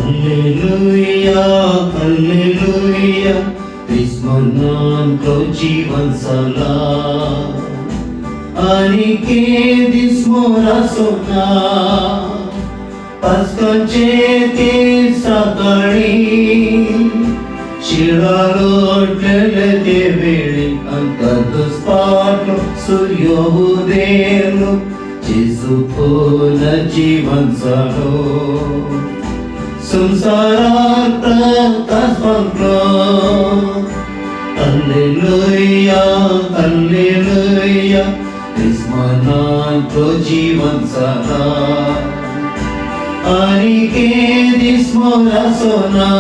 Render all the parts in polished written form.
Hallelujah, hallelujah, Ismananko जीवन सला अनिकेत मोरा सोना पास्कांचे ते सकाळी शिळालोटले ते वेळी अंतर्दोष पाटलो सूर्योदयलो जेजू फुल जीवन सलो संसारात प्रकाश पडलो हल्लेलुया हल्लेलुया ख्रिस्मनांचो जीवन सदा अनिकेत मोरा सोना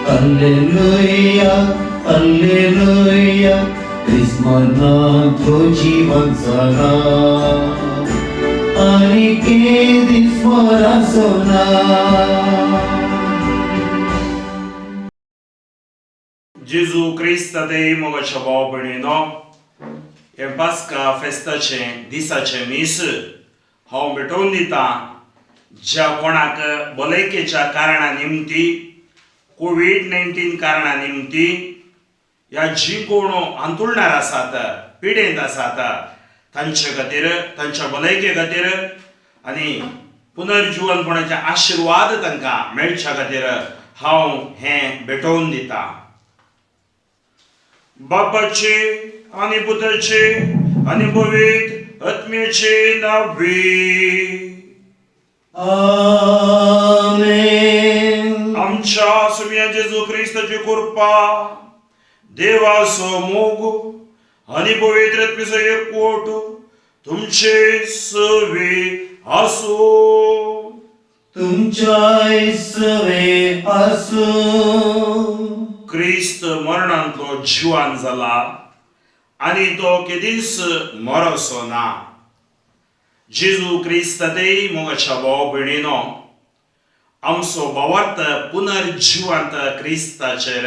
हल्लेलुया हल्लेलुया ख्रिस्मनांचो जीवन सदा अनिकेत मोरा सोना. Gesù Cristo dei moga chabao benino e pasca festace disace mis हांव भेटोवन दिता ज्या कोणाक भलायकेच्या कारणा निमती कोविड-19 कारणा निमती ह्या जी कोण अंतुळणार आसात पिडेंत आसात तांचे खातीर तांच्या भलायके खातीर आनी पुनर्जीवनपणाचे आशिर्वाद तांकां मेळच्या खातीर हांव हें भेटोवन दिता. बापाचे आनी पुत्राचे आनी पवित्र आत्म्याचे नावे आमेन. आमच्या सुम्या जेजू ख्रिस्ताची कृपा देवाचो मोग आनी पवित्र आत्म्याचो एकवट तुमचे सवे आसो. तुमच्या सवे आसो. क्रिस्त मरणांतलो जिवान जाला आनी तो केदीस मरोसो ना. जेजू क्रिस्तादे मोगाच्या भाव भयणीनो आमचो भावार्थ पुनर्जीवांत क्रिस्ताचेर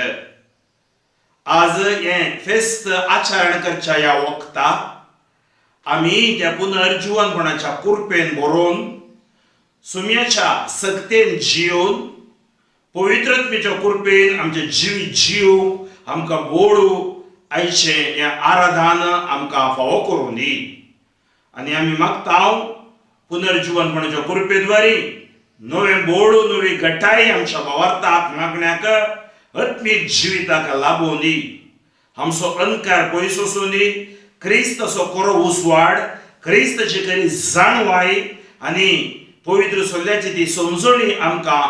आज हे फेस्त आचरण करच्या ह्या वखता आमी त्या पुनर्जीवनपणाच्या कृपेन बरोवन सुम्याच्या सक्तेन जिवन पवित्रत्वेच्या कृपेन आमचे जीव आमकां बोडू आयचे हे आराधन आमकां फावो करून दी आनी आमी मागताव पुनर्जीवनपणाच्या कृपेद्वारे नवे बोडू नवी घटाय आमच्या भावार्थाक मागण्याक आत्मीक जिविताक लाभोवन दी. आमचो अंकार पयस वचून दी. क्रिस्ताचो खरो उसवाड क्रिस्ताची खरी जाणवाय आनी पवित्र सल्ल्याची ती समजणी आमकां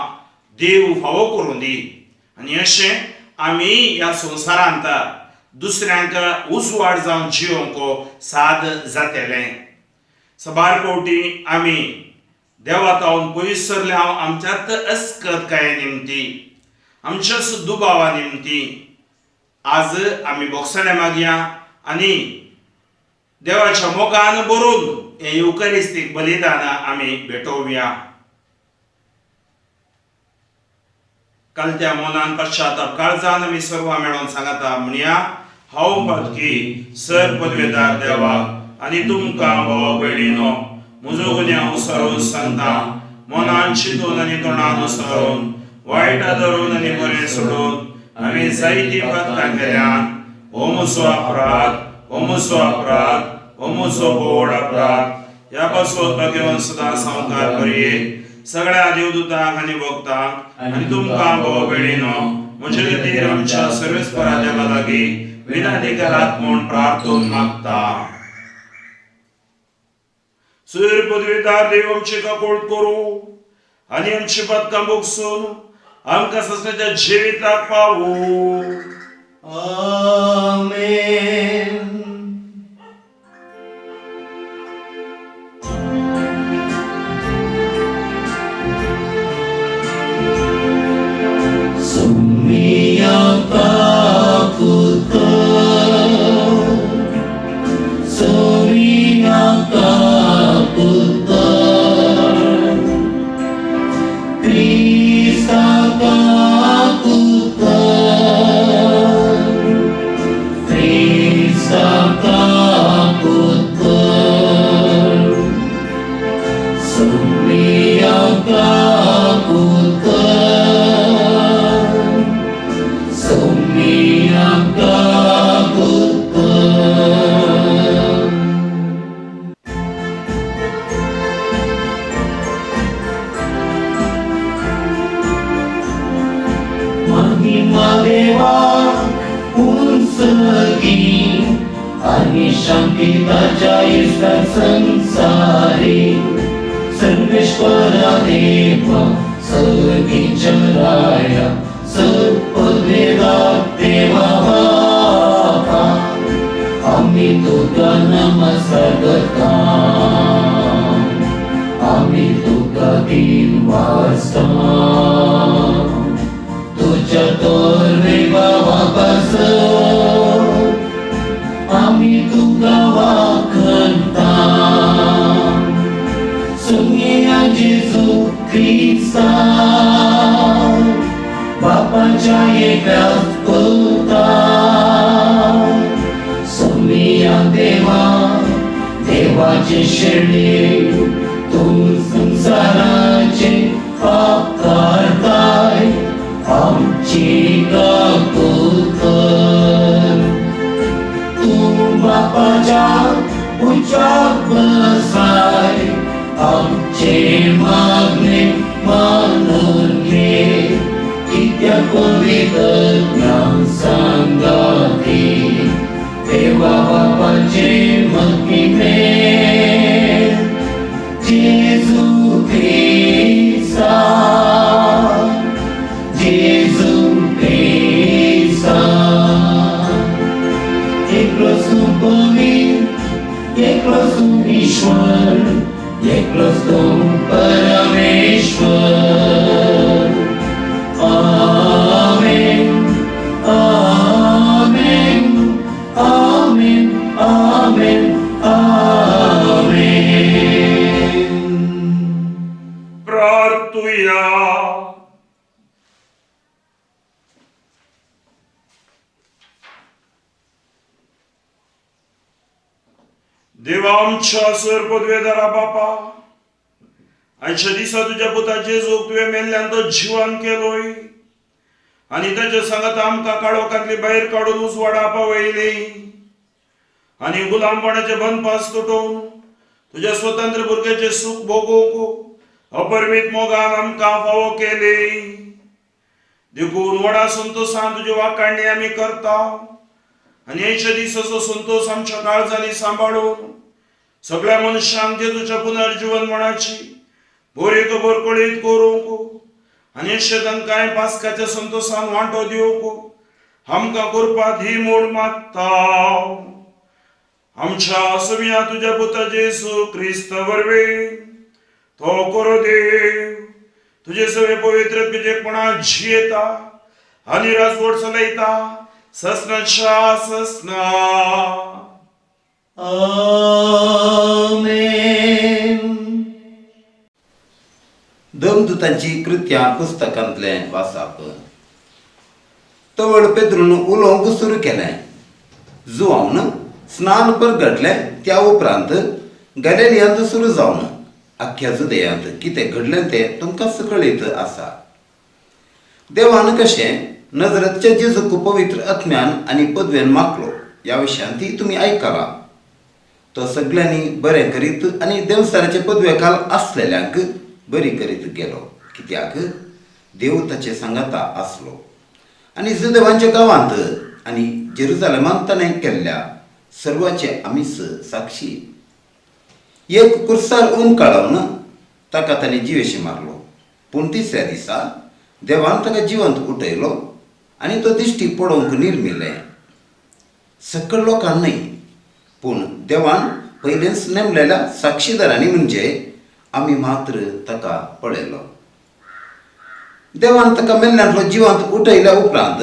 देव फावो करून दी आनी अशें आमी ह्या संवसारांत दुसऱ्यांक उसवाड जावन जिवंक साद जातले. सबार फावटी आमी देवा तावन पयस सरले हांव आमच्यात अस्कतकाये निमती आमच्याच दुबावा निमती आज आमी बोगसणे मागया आनी देवाच्या मोगान बरोवन हे युकरिस्तीक बलिदान आमी भेटोवया. कालत्या मनान पश्चाताप काळजान आमी सर्व मेळोन सांगता म्हणया हांव पातकी सर पदवेदार देवा आनी तुमकां भाव भयणीनो म्हजो गुन्यांव उसरावन सांगता मनान चिंतून आनी तोंडान उसरावन वायट धरून आनी बरें सोडून आमी जायतीं पातकां केल्यात. हो म्हजो अपराध हो म्हजो अपराध हो म्हजो बोड अपराध. ह्या पासून भाग्यवान सदां संवकार करये सगळ्या देवदूतांक आनी भक्तांक आनी तुमकां भाव भयणीनो म्हजे खातीर आमच्या सर्वेस्परा देवा लागीं विनाधिकारात म्हूण प्रार्थून मागता. सर पदवेदार देव आमची काकोळ करूं आनी आमची पातकां भोगसून आमकां ससण्याच्या जिविताक पावूं. आमेन. सुमिया काकुत महिमा देवा उंचगी आणि शांतीच्या ईश्वर संसारी सर्वेश्वरा देवा सर्गीचराया सर्ववेदा देवा बापा आम्ही तुका नमस्कार करता आम्ही तुका दिन वाजता तुझ्या तोरणे बाबापास आम्ही तुका वाखणता सुनिया जेजू ख्रिस्ता बापाच्या एका पुता सुनिया देवा देवाचे शेळे तू संसाराचे पाप काढताय आमची गाकुतर तू बापाच्या उच्चात बसाय आमचे मागणे मानून घे कित्या पवित्र ज्ञान सांगाती देवा बापाचे महिमे जेजू ख्रिस्ता जेजू ख्रिस्ता एकलोच तू पवित्र एकलोच तू ईश्वर एकलोच तू परमेश्वर आमेन आमेन आमेन आमेन आमेन प्रार्थूया. देवा आमच्या सर पदवेदारा बापा आजच्या दिसा तुझ्या पुता जेजूक तुवें मेल्ल्यांत जिवंत केलोय आनी ताच्या सांगात आमकां काळोखांतली भायर काडून उजवाडा पावयली आनी गुलामपणाचे बंदपास तुटोवन तुझ्या स्वतंत्र भुरग्याचे सुख भोगूंक अपरिमीत मोगान आमकां फावो केली. देखून व्हडा संतोषान तुजी वाखाणणी आमी करता आनी हेच्या दिसाचो संतोष आमच्या काळजांनी सांबाळून सगळ्या मनशांक जेजूच्या पुनर्जीवनपणाची बरी खबर कळीत करूंक आनी शेतांकाय पास्काच्या संतोषान वांटो दिवंक आमकां करपाक ही मोड मागता. आमच्या सगळ्या तुझ्या पुता जेजू ख्रिस्त वरवीं तो करो देव तुझे सगळे पवित्र तुजेपणा जियेता आनी राजवट चलयता ससनाच्या ससना. आमेन. देवदूतांची कृत्या पुस्तकांतले वाचप. तवळ पेद्रून उलोवंक सुरू केलें. जुआवन स्नान परगटलें त्या उपरांत गलिलियांत सुरू जावन अख्ख्या जुदेयांत कितें घडलें तें तुमकां कळीत आसा. देवान कशें नजरतच्या जेजूक पवित्र आत्म्यान आनी पदवेन मागलो ह्या विशयांत तुमी आयकलां. तो सगळ्यांनी बरें करीत आनी देवस्थानाचे पदवेखाल आसलेल्यांक बरी करीत गेलो कित्याक देव ताचे सांगाता आसलो. आनी जुदेवांच्या गांवांत आनी जेरुजालेमांत ताणें केल्ल्या सर्वाचे आमीच साक्षी. एक कुर्सार ऊन काडून ताका ताणें जिवेशी मारलो पूण तिसऱ्या दिसा देवान ताका जिवंत उठयलो आनी तो दिश्टी पडोवंक निर्मिलें. सकल लोकांक न्हय पूण देवान पयलेंच नेमलेल्या साक्षीदारांनी म्हणजे आमी मात्र ताका पळयलो. देवान ताका मेल्ल्यांतलो जिवंत उठयल्या उपरांत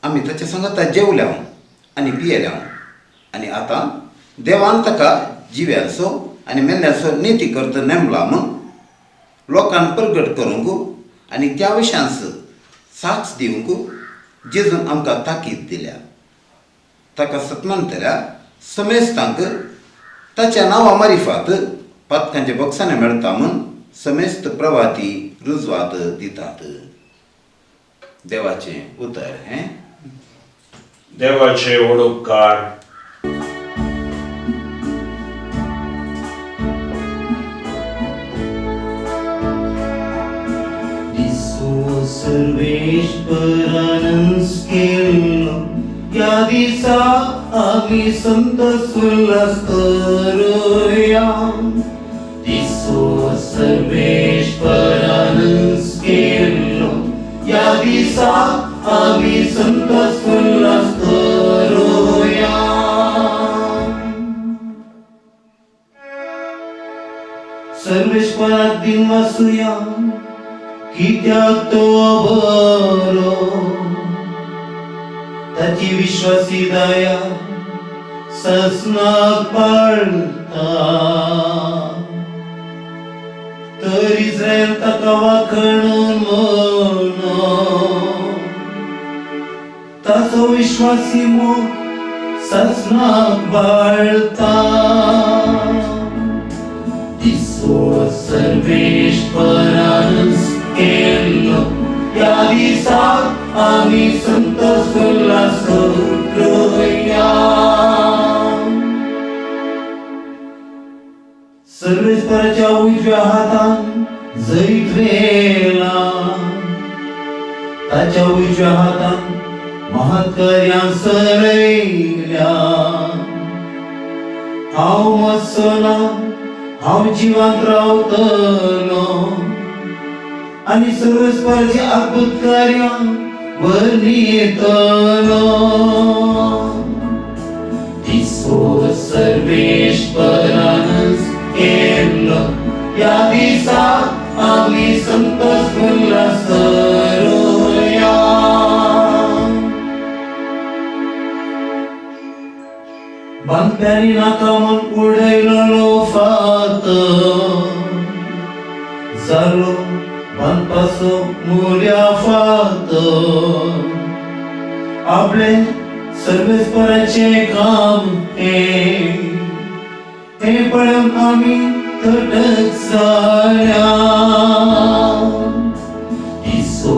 आमी ताचे सांगाता जेवल्या आनी पियेल्या आनी आतां देवान ताका जिव्यांचो आनी मेल्ल्यांचो नेती करता नेमला म्हूण लोकांक प्रगट करूंक आनी त्या विशयांच साक्ष दिवंक जेजून आमकां ताकीद दिल्या. ताका सत्मंतल्या समेस्तांक ताच्या नांवा मारिफात पातकांचे बक्षाने मेळटा म्हूण समेस्त प्रवाती रुजवात दितात. देवाचें उतर हें देवाचे ओडुपकार सर्वेश्वरानं केलो या दिसा आम्ही संतोष उल्हास करूया दिसो सर्वेश्वरानं केलो या दिसा आम्ही संतोष उल्हास करूया सर्वेश्वरात दिन वासूया कित्याक तो बरो ताची विश्वासी दया ससनाक पाळता तर इस्रायल ताका वाखणून म्हणो ताचो विश्वासी मोग ससनाक पाळता दिसो सर्वेश्वरानं केलो या दिसा आम्ही संतोष उल्हास करूया सर्वेश्वराच्या उजव्या हातान जैत वेला ताच्या उजव्या हातान महत्कार्यां सरयल्या हांव मत्सना हांव जिवंत रावतलो आणि सर्वेश्वराची अद्भुत कार्य वर्णितलो दिसो सर्वेश्वरानं केलो या दिसा आम्ही संतोष उल्हास करूया बांधप्यांनी नाका म्हण उडयलो फात जालो बांधपाचो मोल्या फात आपले सर्वेस्पराचे काम हे पळून आम्ही तटक जाल्या दिसो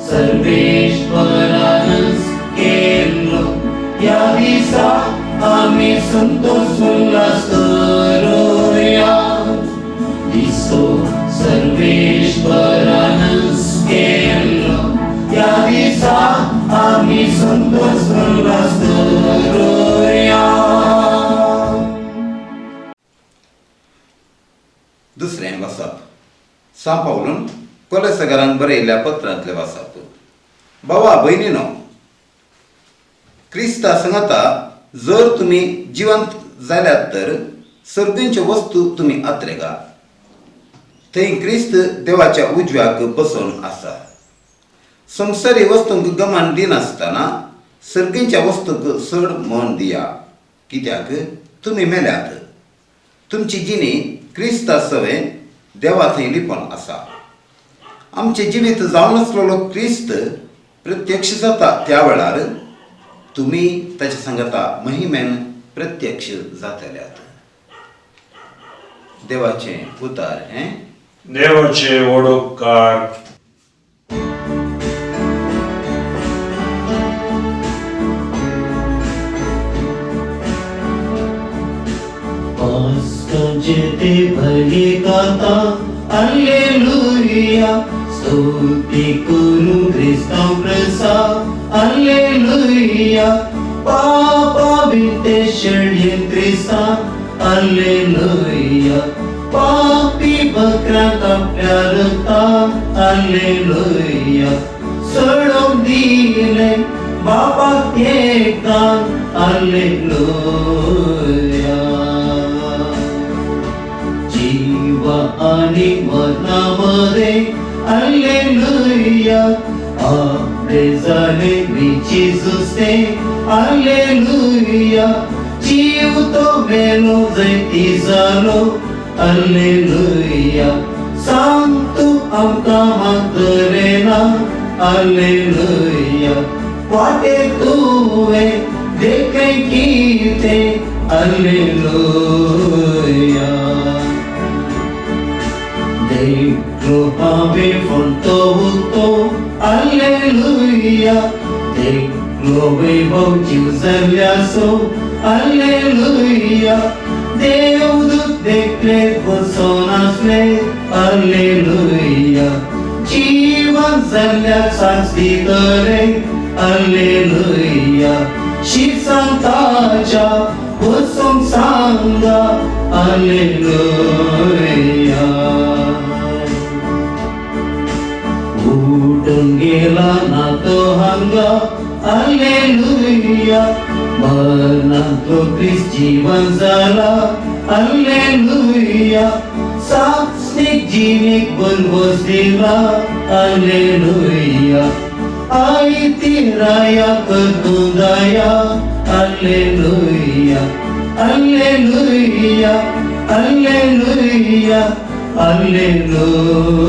सर्वेश्वरानं केलो या दिसा आम्ही संतोष उल्हास करूया दिसो सर्वेश्वरानं केलो या दिसा आम्ही संतोष उल्हास करूया दुसरें वाचप सा पावलून कोलेसकारांक बरयल्ल्या पत्रांतले वाचप बाबा भयणीनो क्रिस्ता सांगता जर तुम्ही जिवंत जाल्यात तर सर्गींच्यो वस्तू तुम्ही आत्रेगा थंय क्रिस्त देवाच्या उजव्याक बसून आसा संवसारी वस्तूंक गमान दिनासतना सर्गींच्या वस्तूंक चड मोल दिया कित्याक तुम्ही मेल्यात तुमची जिणी क्रिस्ता सवे देवा थंय लिपोन आसा आमचे जिवीत जावन आसलेलो क्रिस्त प्रत्यक्ष जाता त्या वेळार तुम्ही ताच्या संगता महिमेन प्रत्यक्ष जातल्यात देवाचे उतार देवाचे ओडुपकार जेते भले गाता हालेलुया स्तुति करू ख्रिस्ता प्रसाद हालेलुया पापा बिते शळ्ये ख्रिस्ता हालेलुया पापी बकरा कापल्या रक्ता हालेलुया सोडून दिले बापाक एकदा हालेलुया आणि मरणामध्ये हालेलुया आपले झाले विची सुस्ते हालेलुया जीव तो मेलो जैती जालो हालेलुया सांग तू आमका मागतलेना हालेलुया वाटे तुवे देखे किते hallelujah Lo ave fonto, alleluia. आपलो वैभव जीव सरल्यासो हालेलुया देवदूत देखले बसून असले हालेलुया जीवन जगल्याक साक्षी करे हालेलुया शिक्षांताच्या बसून सांगा हालेलुया उठून गेला ना तो हांगा हालेलुया मरणांतलो ख्रिस्त जीवन जाला हालेलुया साक्षीक जिणेक बनवस दिला हालेलुया आई ती राया करतो दया हालेलुया हालेलुया हालेलुया हालेलुया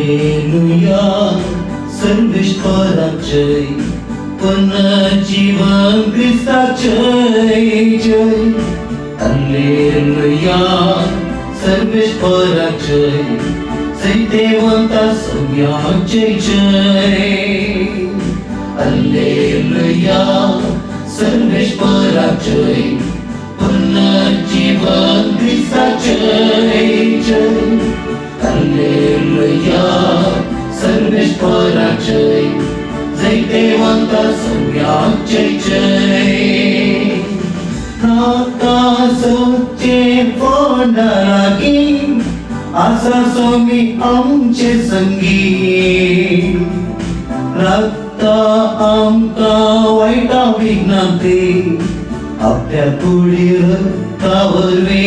हालेलुया सर्वेश्वराचे पुनर्जीवन ख्रिस्ताचे जय हालेलुया सर्वेश्वराचे सैदेवंता सौम्याचे जय हालेलुया सर्वेश्वराचे पुनर्जीवन ख्रिस्ताचे जय हालेलुया सर्वेश्वराचे जैतेवंता सौम्याचे जय नाकासोचे फोंडारागी आसा सोमी आमचे संगी रक्ता आमका वाईटा विघ्नाते आपल्या कुडीर रक्तावरवे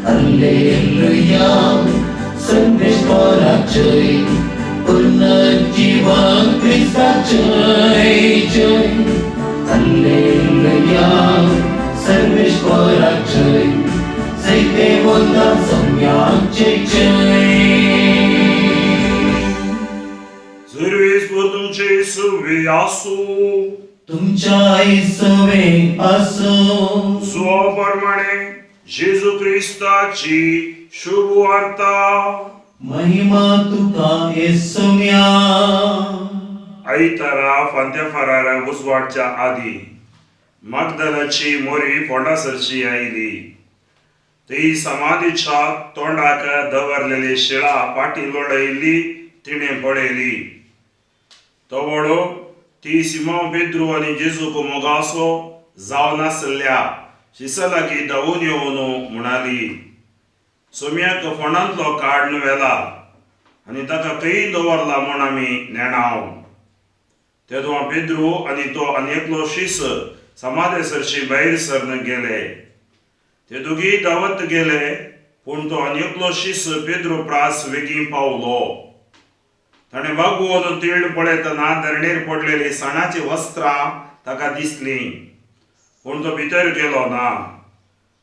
हालेलुया सर्वेश्वराचे पुनर्जीवन ख्रिस्ताचे जय हालेलुया सर्वेश्वराचे जैतेवंता सौम्याचे जय सर्वेश्वर तुमचे सवे आसो तुमच्या इसवे असो स्वप्रमाणे जेजू ख्रिस्ताची शुभ वार्ता महिमा तुका येसुम्या आयतारा फांत्या फरारा उजवाडच्या आदी मगदलाची मोरी फोंडासरची आयली ती समाधीच्या तोंडाक दवरलेली शिळा पाटी लोडयली तिणे पळयली तवळो ती सिमोन पेद्रू आनी जेजूक मोगासो जावन आसल्या शिसलागी धांवून येवन म्हणाली सोम्याक फोंडांतलो काडून व्हेला आनी ताका खंय दवरला म्हूण आमी नेणाव तेदो पेद्रू आनी तो आनी एकलो शिस समाधेसरची भायर सरन गेले ते दोगी धांवत गेले पूण तो आनी एकलो शिस पेद्रू प्रास वेगीं पावलो ताणें वागून तीळ पळयतना धरणेर पडलेली सणाची वस्त्रां ताका दिसलीं पूण तो भितर गेलो ना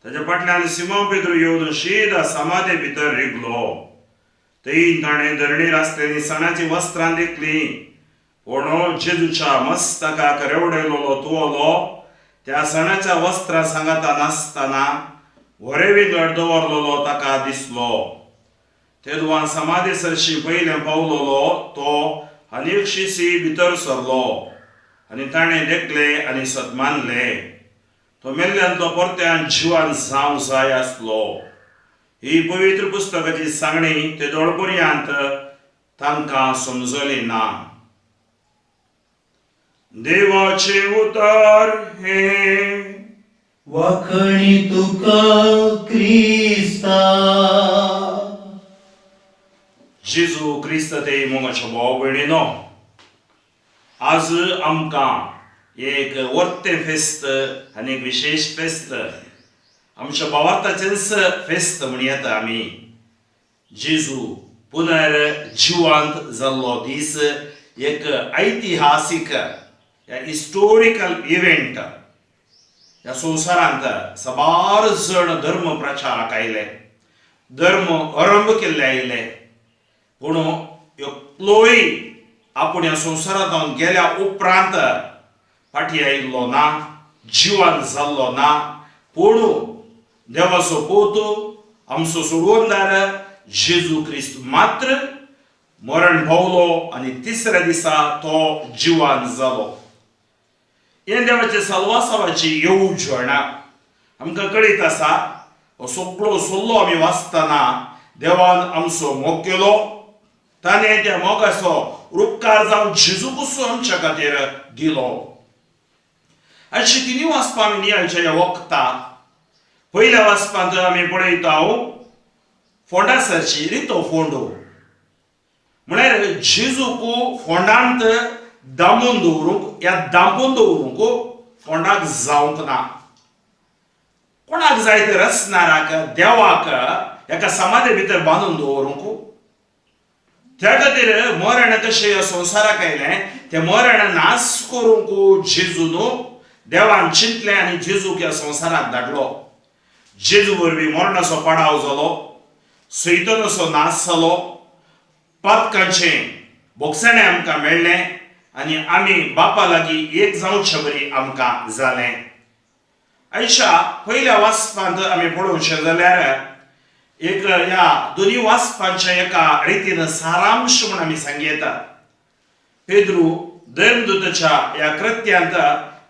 ताच्या फाटल्यान सिमोन पेद्रू येवन शीदा समाधे भितर रिगलो थंय ताणें धरणेर आसलेलीं सणाची वस्त्रां देखलीं पूण जेजूच्या मस्तकाक रेवडयलोलो तुवलो त्या सणाच्या वस्त्रां सांगता नासतना व्हरे विंगड दवरलेलो ताका दिसलो तेदुआं समाधेसरशी पयलें पावलोलो तो आनीक शिसी भितर सरलो आनी ताणें देखलें आनी सतमानलें तो मेल्ल्यांतलो परत्यान जिवान जावंक जाय आसलो ही पवित्र पुस्तकाची सांगणी ते दोळपर्यंत तांकां समजली ना देवाचे उतर हे वाखणी तुका क्रिस्ता जेजू क्रिस्त ते मोगाच्या भाव भयणीनो आज आमकां एक वर्ते फेस्त आनी एक विशेष फेस्त आमच्या भावार्थाचेंच फेस्त म्हणयात आमी जेजू पुनर्जिवांत जाल्लो दीस एक ऐतिहासीक हिस्टोरिकल इव्हेंट ह्या संवसारांत सबार जण धर्म प्रचाराक आयले धर्म आरंभ केल्ले आयले पूण एकलोय आपूण ह्या संवसारांत गेल्या उपरांत फाटी आयिल्लो ना, जिवान जाल्लो ना, पूण देवाचो पोतो आमचो सोडवणदार जेजू क्रिस्त मात्र मरण भोवलो आनी तिसऱ्या दिसा तो जिवान जालो. हे देवाच्या साल्वासावाची येवजण आमकां कळीत आसा. हो सगळो सल्लो आमी वाचतना देवान आमचो मोग केलो. ताणें त्या मोगाचो उपकार जावन जेजू कुसो आमच्या खातीर दिलो. अशी तिनी वाचपां आमी नियाळच्या ह्या वखदाक पयल्या वाचपांत आमी पळयता फोंडासाची रितो फोंडो म्हळ्यार जेजूक फोंडांत दामून दवरूंक या दांपून दवरूंक फोंडाक जावंक ना. कोणाक जाय तर रचणाराक देवाक एका समाधी भितर बांदून दवरूंक. त्या खातीर मरण कशें ह्या संवसाराक आयलें तें मरण नाश करूंक जेजून देवान चिंतलें आनी जेजूक ह्या संवसाराक धाडलो. जेजू वरवीं मरणाचो पडाव जालो, सैतानाचो नाश जालो, पातकांचें बोगसणें आमकां मेळ्ळें आनी आमी बापा लागीं एक जावचे बरी आमकां जालें. आयच्या पयल्या वाचपांत आमी पळोवचें जाल्यार एक ह्या दोनी वाचपांच्या एका रितीन सारांश म्हूण आमी सांगयता. पेद्रू देवदूताच्या ह्या कृत्यांत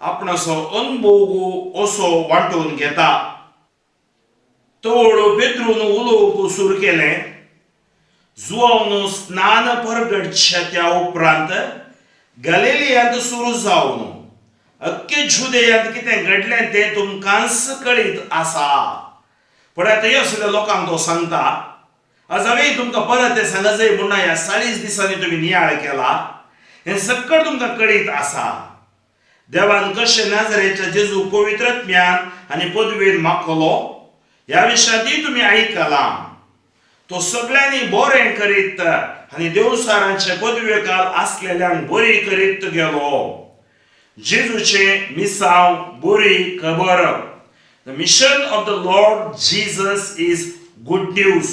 आपणाचो अनुभव असो वांटून घेता. तोड पेद्रून उलोवंक सुरू केलें. जुआवन स्नान परगटच्या त्या उपरांत गलिलियांत सुरू जावन अख्खे जुदेयांत कितें घडलें तें तुमकांच कळीत आसा. पण आतां असल्या लोकांक तो सांगता. आज हांवें तुमकां परत तें सांगत जाय म्हणून ह्या 40 दिसांनी तुमी नियाळ केला. हें सकट तुमकां कळीत आसा. देवान कशें नाजरेच्या जेजू पवित्रत्म्यान आनी पदवेन मागलो ह्या विशयांतय तुमी आयकलां. तो सगळ्यांनी बरें करीत आनी देवसारांचे पदवेकाल आसलेल्यांक बरी करीत गेलो. जेजूचे मिसांव बरी खबर. The mission of the Lord Jesus is good news.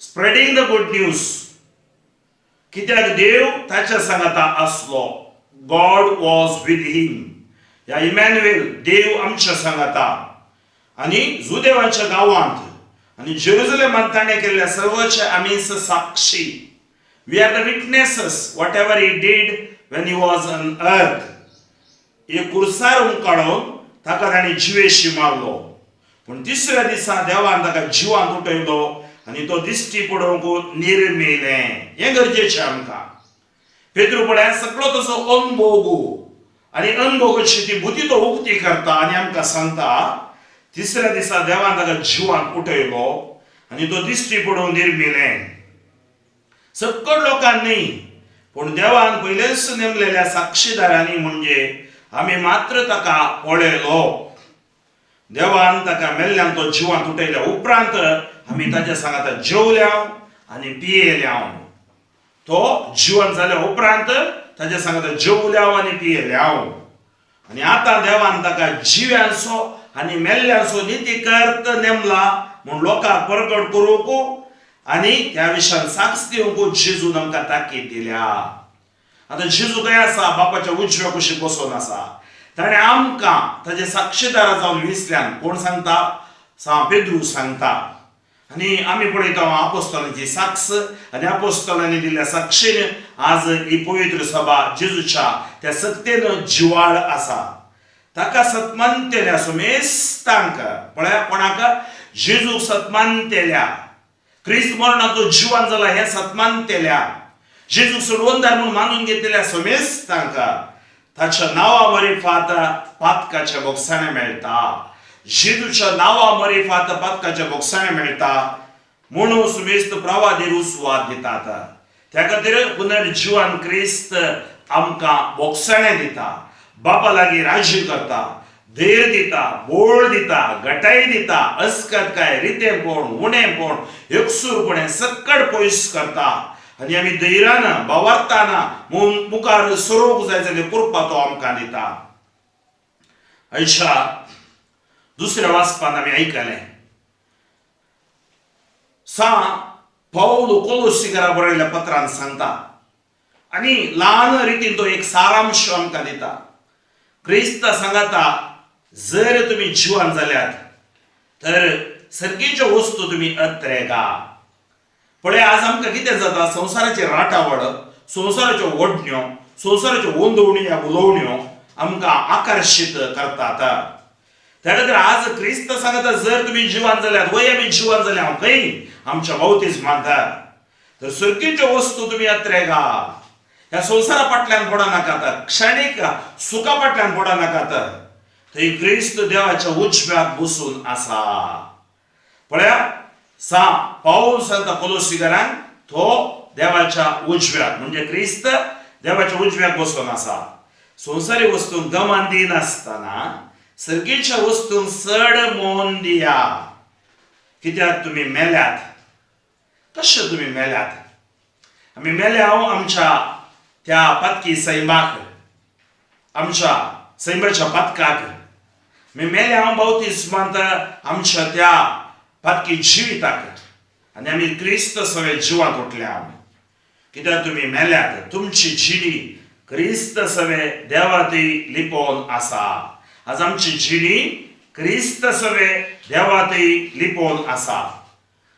Spreading the good news. कित्याक देव ताच्या सांगाता आसलो. God was with him. या इमॅन्युएल देव आमच्या सांगाता. आनी जुदेवांच्या गांवांत आनी जेरुसलेमांत ताणें केल्ल्या सर्वचे आमी साक्षी. We are the witnesses whatever he did when he was on earth. एक कुर्सारून काडून ताका ताणें जिवेशी मारलो. पूण तिसऱ्या दिसा देवान ताका जिवांत उठयलो आनी तो दिश्टी पडोवंक निर्मेलें. हें गरजेचें आमकां. पेद्रू पळय सगळो तसो अनुभव आनी अनुभव कशी ती बुद्धी तो उक्ती करता आनी आमकां सांगता तिसऱ्या दिसा देवान ताका जिवांत उठयलो आनी तो दिश्टी पडोवन निर्मेलें. सकट लोकांक न्ही पूण देवान पयलेच नेमलेल्या साक्षीदारांनी म्हणजे आमी मात्र ताका पळयलो. देवान ताका मेल्ल्यान तो जिवांत उठयल्या उपरांत आमी ताच्या सांगाता जेवल्या आनी पियेल्या. तो जिवंत जाल्या उपरांत ताच्या सांगाता जेवल्या आनी पियेल्या. आनी आतां देवान ताका जिव्यांचो आनी मेल्ल्यांचो निती करत नेमला म्हूण लोकांक प्रकट करूंक आनी त्या विशयान साक्ष दिवंक जेजून आमकां ताकीद दिल्या. आतां जेजू खंय आसा? बापाच्या उजव्या कुशीक बसून आसा. ताणें आमकां ताचे साक्षीदार जावन विसल्यान कोण सांगता? सा पेद्रू सांगता. आनी आमी पळयता आपोस्तलांची साक्ष आनी आपोस्तलांनी दिल्ल्या साक्षीन आज ही पवित्र सभा जेजूच्या त्या सत्तेन जिवाळ आसा. ताका सत्मानतेल्या सुमेस्तांक पळय कोणाक? जेजूक सत्मानतेल्या. क्रिस्त मरणाचो जिवान जाला हें सत्मानतेल्या. जेजू सोडवणदार म्हणून मानून घेतलेल्या समेस्तांक ताच्या नांवा मरिफात पातकाचे बोगसणे मेळटा. जेजूच्या नांवा मरिफात पातकाचे बोगसणे मेळटा म्हणून सुमेस्त प्रवादी रुसवाद दितात. त्या खातीर पुनर्जिवान क्रिस्त आमकां बोगसणे दिता. बापा लागीं राजी करता, धैर्य दिता, बोळ दिता, घटाय दिता, अस्कतकाय, रितेपण, उणेपण, एकसूरपणे सकट पयस करता. आनी आमी धैर्यान भावार्थान मुखार सरोंक जाय जाल्यार कृपा तो आमकां दिता. आयच्या दुसऱ्या वाचपान आमी आयकलें पौल कोलोसीकारा बरयल्ल्या पत्रांत सांगता आनी ल्हान रितीन तो एक सारांश आमकां दिता. क्रिस्त सांगता जर तुम्ही जिवान जाल्यात तर सर्गेच्यो वस्तू तुम्ही अत्रेगा. पळय आज आमकां कितें जाता, संवसाराची राटावड, संवसाराच्यो ओडण्यो, संवसाराच्यो ओंदवण्यो उलोवण्यो आमकां आकर्शीत करतात. त्या खातीर आज क्रिस्त सांगता जर तुम्ही जिवान जाल्यात, वय आमी जिवान जाल्या हांव खंय आमच्या भोवतीच मानतात, तर सर्गेच्यो वस्तू तुम्ही अत्रेगा. ह्या संवसारा फाटल्यान पडा नाकात, क्षणीक सुखा फाटल्यान पडा नाकात. थंय क्रिस्त देवाच्या उजव्याक बसून आसा. पळया पाऊल सांगता कोलोसीकरांक तो देवाच्या उजव्याक म्हणजे क्रिस्त देवाच्या उजव्याक बसून आसा. संवसारी वस्तूंक गमान दिनासतना सर्गेच्या वस्तूंक चड मोल दिया. कित्याक तुम्ही मेल्यात. कशे तुम्ही मेल्यात? आमी मेल्या आमच्या त्या पत्की सैमाक, आमच्या सैमाच्या पत्काक. मी मेल्या बावतिस्मांत आमच्या त्या पत्की जिविताक, आनी आमी क्रिस्त सवे जिवांत उठल्या. कित्याक तुम्ही मेल्यात, तुमची जिणी क्रिस्त सवे देवातय लिपोवन आसा. आज आमची जिणी क्रिस्त सवे देवातय लिपोवन आसा.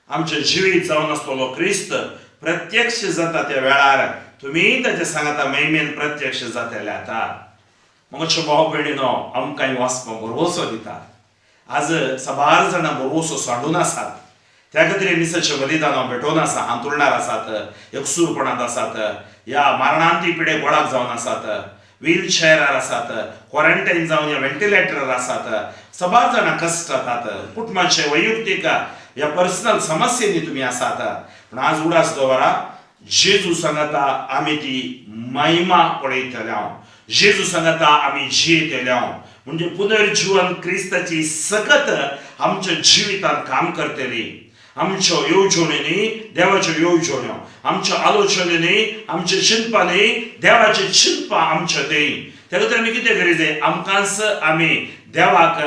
आमचे जिवीत जावन आसतलो क्रिस्त प्रत्यक्ष जाता त्या वेळार तुम्ही ताचे सांगता महिमेन प्रत्यक्ष जातले आता. मगचे भाव भयणीनो आमकां वाचपाक भरवोसो दिता. आज साबार जाणां भरवोसो सांडून आसात. त्या खातीर मिसाचे बलिदान भेटोवन आसा, हांतुरणार आसात, एकसूरपणांत आसात, ह्या मरणांती पिडेक वळाक जावन आसात, व्हील चॅरार आसात, क्वॉरंटाईन जावन ह्या व्हेंटिलेटरार आसात. साबार जाणां कश्ट जातात, कुटुंबाचे वैयक्तीक ह्या पर्सनल समस्येनी तुम्ही आसात. पण आज उडास दवरा, जेजू सांगता आमी ती महिमा पळयतल्या. जेजू सांगता आमी जियेतल्या. म्हणजे पुनर्जीवन क्रिस्ताची सकत आमच्या जिवितांत काम करतली. आमच्या येवजणेनी देवाच्यो येवजण्यो, आमच्या आलोचनेनी, आमच्या चिंतपांनी देवाचे चिंतपां आमच्या थंय. त्या खातीर आमी कितें करूं जाय? आमकांच आमी देवाक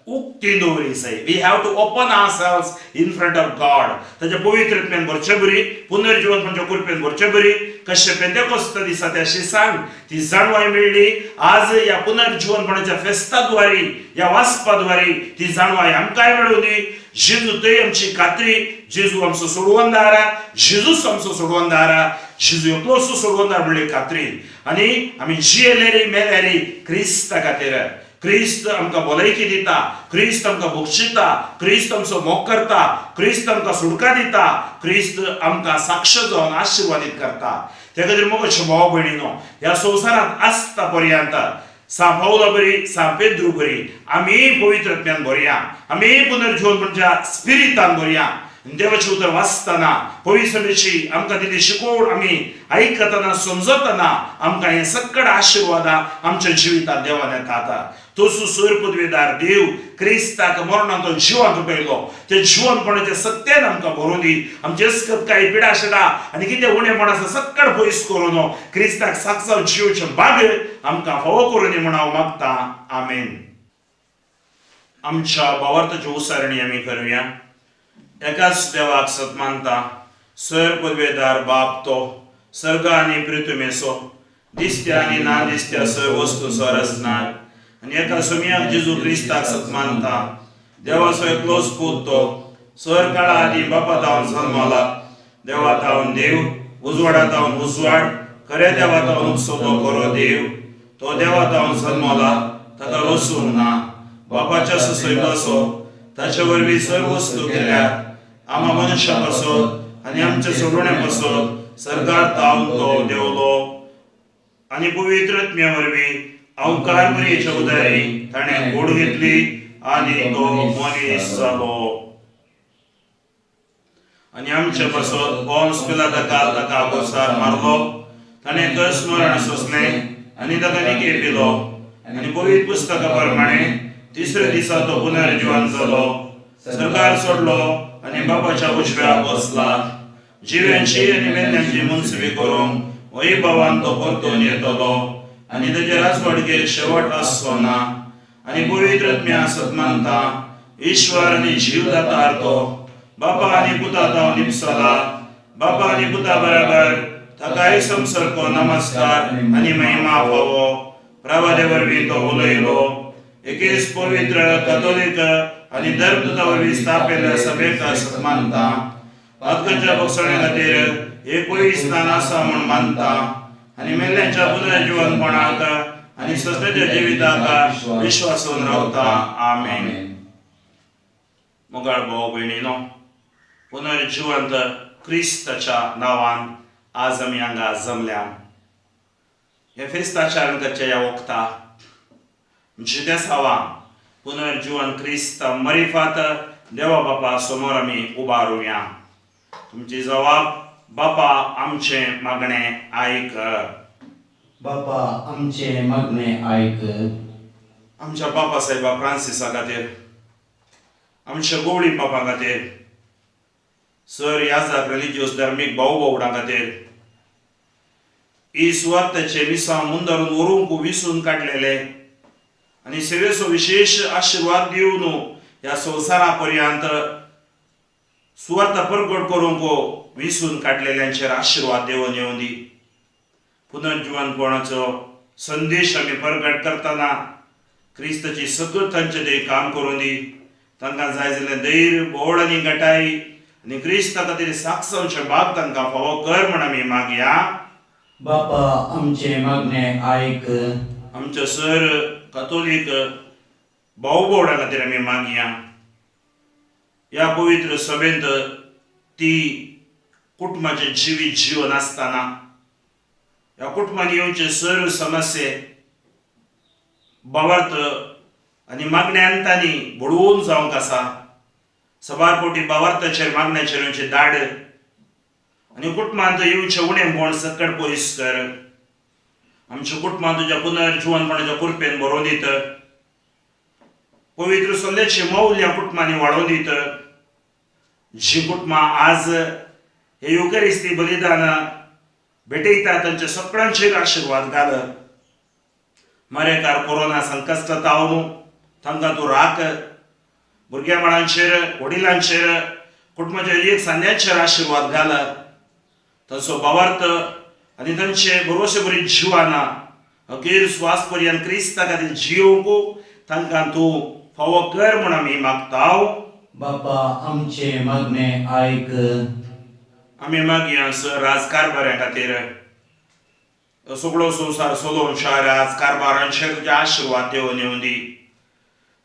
उक्ती दवरी जाय. We have to open ourselves in front of God. ताच्या पवित्रत्म्यान भरचे बरी, पुनर्जीवन म्हणजे कृपेन भरचे बरी. कशे पेंतेकोस्त दिसा त्या शिसांक ती जाणवाय मेळ्ळी. आज या पुनर्जीवनपणाच्या फेस्ताद्वारी, या वाचपाद्वारी ती जाणवाय आमकांय मेळूं दी. जेजू थंय आमची खात्री. जेजू आमचो सोडवणदार, जेजूच आमचो सोडवणदार, जेजू एकलोच सोडवणदार म्हणली खात्री. आनी आमी जियेलेरी मेलेरी क्रिस्ता खातीर. क्रिस्त आमकां भलायकी दिता, क्रिस्त आमकां बक्षिता, क्रिस्त आमचो मोग करता, क्रिस्त आमकां सुटका दिता, क्रिस्त आमकां साक्ष जावन आशिर्वादीत करता. त्या खातीर मोगचे भाव भयणीनो, ह्या संवसारांत आसता पर्यंत सा पावला बरी, सा पेद्रू बरी, आमी पवित्रत्म्यान भरया, आमी पुनर्जीवन म्हणजे स्पिरितान भरया. देवाचे उतर वाचतना, पवित्रची आमकां दिली शिकोवण आमी आयकतना, समजतना आमकां हे सकड आशिर्वादां आमच्या जिवितांत देवान येतात. तोसू सर पदवेदार देव क्रिस्ताक मरणांत जिवांत उठयलो. ते जिवनपणाचे सत्यान आमकां भरूं दी. आमचे अस्कत काही पिडा शिडा आनी कितें उणेपण आसा सकड पयस करून क्रिस्ताक साक्षात जिवचे भाग आमकां फावो करून दी म्हूण हांव मागतां. आमेन. आमच्या भावार्थाची उसारणी आमी करुया. एकाच देवाक सत मानता, सर पदवेदार बाप तो, सर्ग आनी पृथ्वीमेचो, दिसत्या आनी ना दिसत्या सर वस्तू रचणार. आनी एका सुमयाक जेजू क्रिस्ताक सत मानता, देवाचो एकलोच पूत तो, सर काळा आदी बापा तावन जल्माला, देवा तावन देव, उजवाडा तावन उजवाड, खऱ्या देवा तावन सोदो खरो देव. तो देवा तावन जल्माला, ताका वसूंक ना, बापाच्या ससय कसो, ताचे वरवीं सर्व वस्तू केल्यात. आम्हा मनुष्या पासत आनी आमच्या सोडवण्या पासत सरकार तावन तो देवलो. आनी पवित्रत्म्या वरवीं अवकार बरयेच्या उदारी ताणें घोड घेतली आनी तो मनीस जालो. आनी आमच्या पासत पोन्स पिलाताक ताका आगोसार मारलो. ताणें कस मरण सोंसलें आनी ताका निके पिलो. आनी पवित्र पुस्तका प्रमाणे तिसऱ्या दिसा तो पुनर्जीवन जालो, सरकार सोडलो आनी बापाच्या उजव्याक बसला. जिव्यांची आनी मेल्यांची मुनसिबी करूंक वैभवान तो परतून येतलो आनी ताचे राजवाडगेर शेवट आसचो ना. आनी पवित्रत्म्या सत मानता, ईश्वर आनी जीवदातार तो, बापा आनी पुता तावन निपसला, बापा आनी पुता बराबर ताकाय संसर्ग नमस्कार आनी महिमा फावो प्रभादे वरवीं तो उलयलो एकेच पवित्र कॅथोलिक आनी धर्मदूता वरवीं स्थापिल्ल्या सभेक मानता पातकांच्या भोगसणे खातीर एकूय स्नान आसा म्हूण मानता आनी मेल्ल्यांच्या पुनर्जीवनपणाक आनी सत्याच्या जिविताक विश्वासून रावता आमेन. मोगाळ भाव भयणीनो, पुनर्जीवंत क्रिस्ताच्या नांवान आज आमी हांगा जमल्या. हे फेस्ताच्या अंकाच्या ह्या वखदाक जितेसावा पुनर्जीवन क्रिस्त मरिफात देवा बापा समोर आमी उबारुया. तुमची जबाब, बापा आमचे मागणे आयक. बापा आमचे मागणे ऐक. आमच्या बापा साहेबा फ्रांसिसा खातीर, आमच्या गवळी बापा खातीर, सर याजाक रिलिजियस धार्मीक भाऊ भावडां खातीर, इस्वार्थाचे मिसां मुंदरून व्हरूंक विसून काडलेले आनी सेवेचो विशेष आशिर्वाद दिवन ह्या संवसारा पर्यंत सुवार्थ प्रगट करूंक विसून काडलेल्यांचेर आशिर्वाद देवन येवं दी. पुनर्जीवनपणाचो संदेश आमी प्रगट करतना क्रिस्ताची सतत तांचे देय काम करूं दी. तांकां जाय जाल्लें धैर्य, बोड आनी घटाई आनी क्रिस्ता खातीर साक्षांचे भाग तांकां फावो कर म्हण आमी मागया. बापा आमचे मागणे ऐक. आमचे सर कॅथोलिक भाऊ भावडां खातीर आमी मागया. ह्या पवित्र सभेंत ती कुटुंबाचें जिवीत जीवन आसतना ह्या कुटुंबान येवचे सर समस्ये भावार्थ आनी मागण्यांतांनी बुडवून जावंक आसा. सभारपोटी भावार्थाचेर मागण्याचेर येवचे धाड आनी कुटुंबांत येवचे उणेपण सकट पयस कर. आमच्या कुटुंबांत तुज्या पुनर्जीवनपणाच्या कृपेन भरोवन दित. पवित्र संदेशाचे मौल ह्या कुटुंबांनी वाडोवन दित. जी कुटुंबां आज हे युकरिस्ती बलिदान भेटयता तांच्या सगळ्यांचेर आशिर्वाद घाल. मरेकार कोरोना संकश्ट तावन तांकां तूं राख. भुरग्या बाळांचेर, वडिलांचेर, कुटुंबाच्या एक सांद्यांचेर आशिर्वाद घाल. तांचो भावार्थ आनी तांचे भरोसे बरी जिवाना अखेर स्वास पर्यंत क्रिस्ता खातीर जियोवंक तांकां तूं फावो कर म्हूण आमी मागताव. बापा आमचे मागणे ऐक. आमी मागया सर राजकारभाऱ्यां खातीर सगळो संवसार चलोवन शारात कारभारांचेर तुजे आशिर्वाद देवन येवं दी.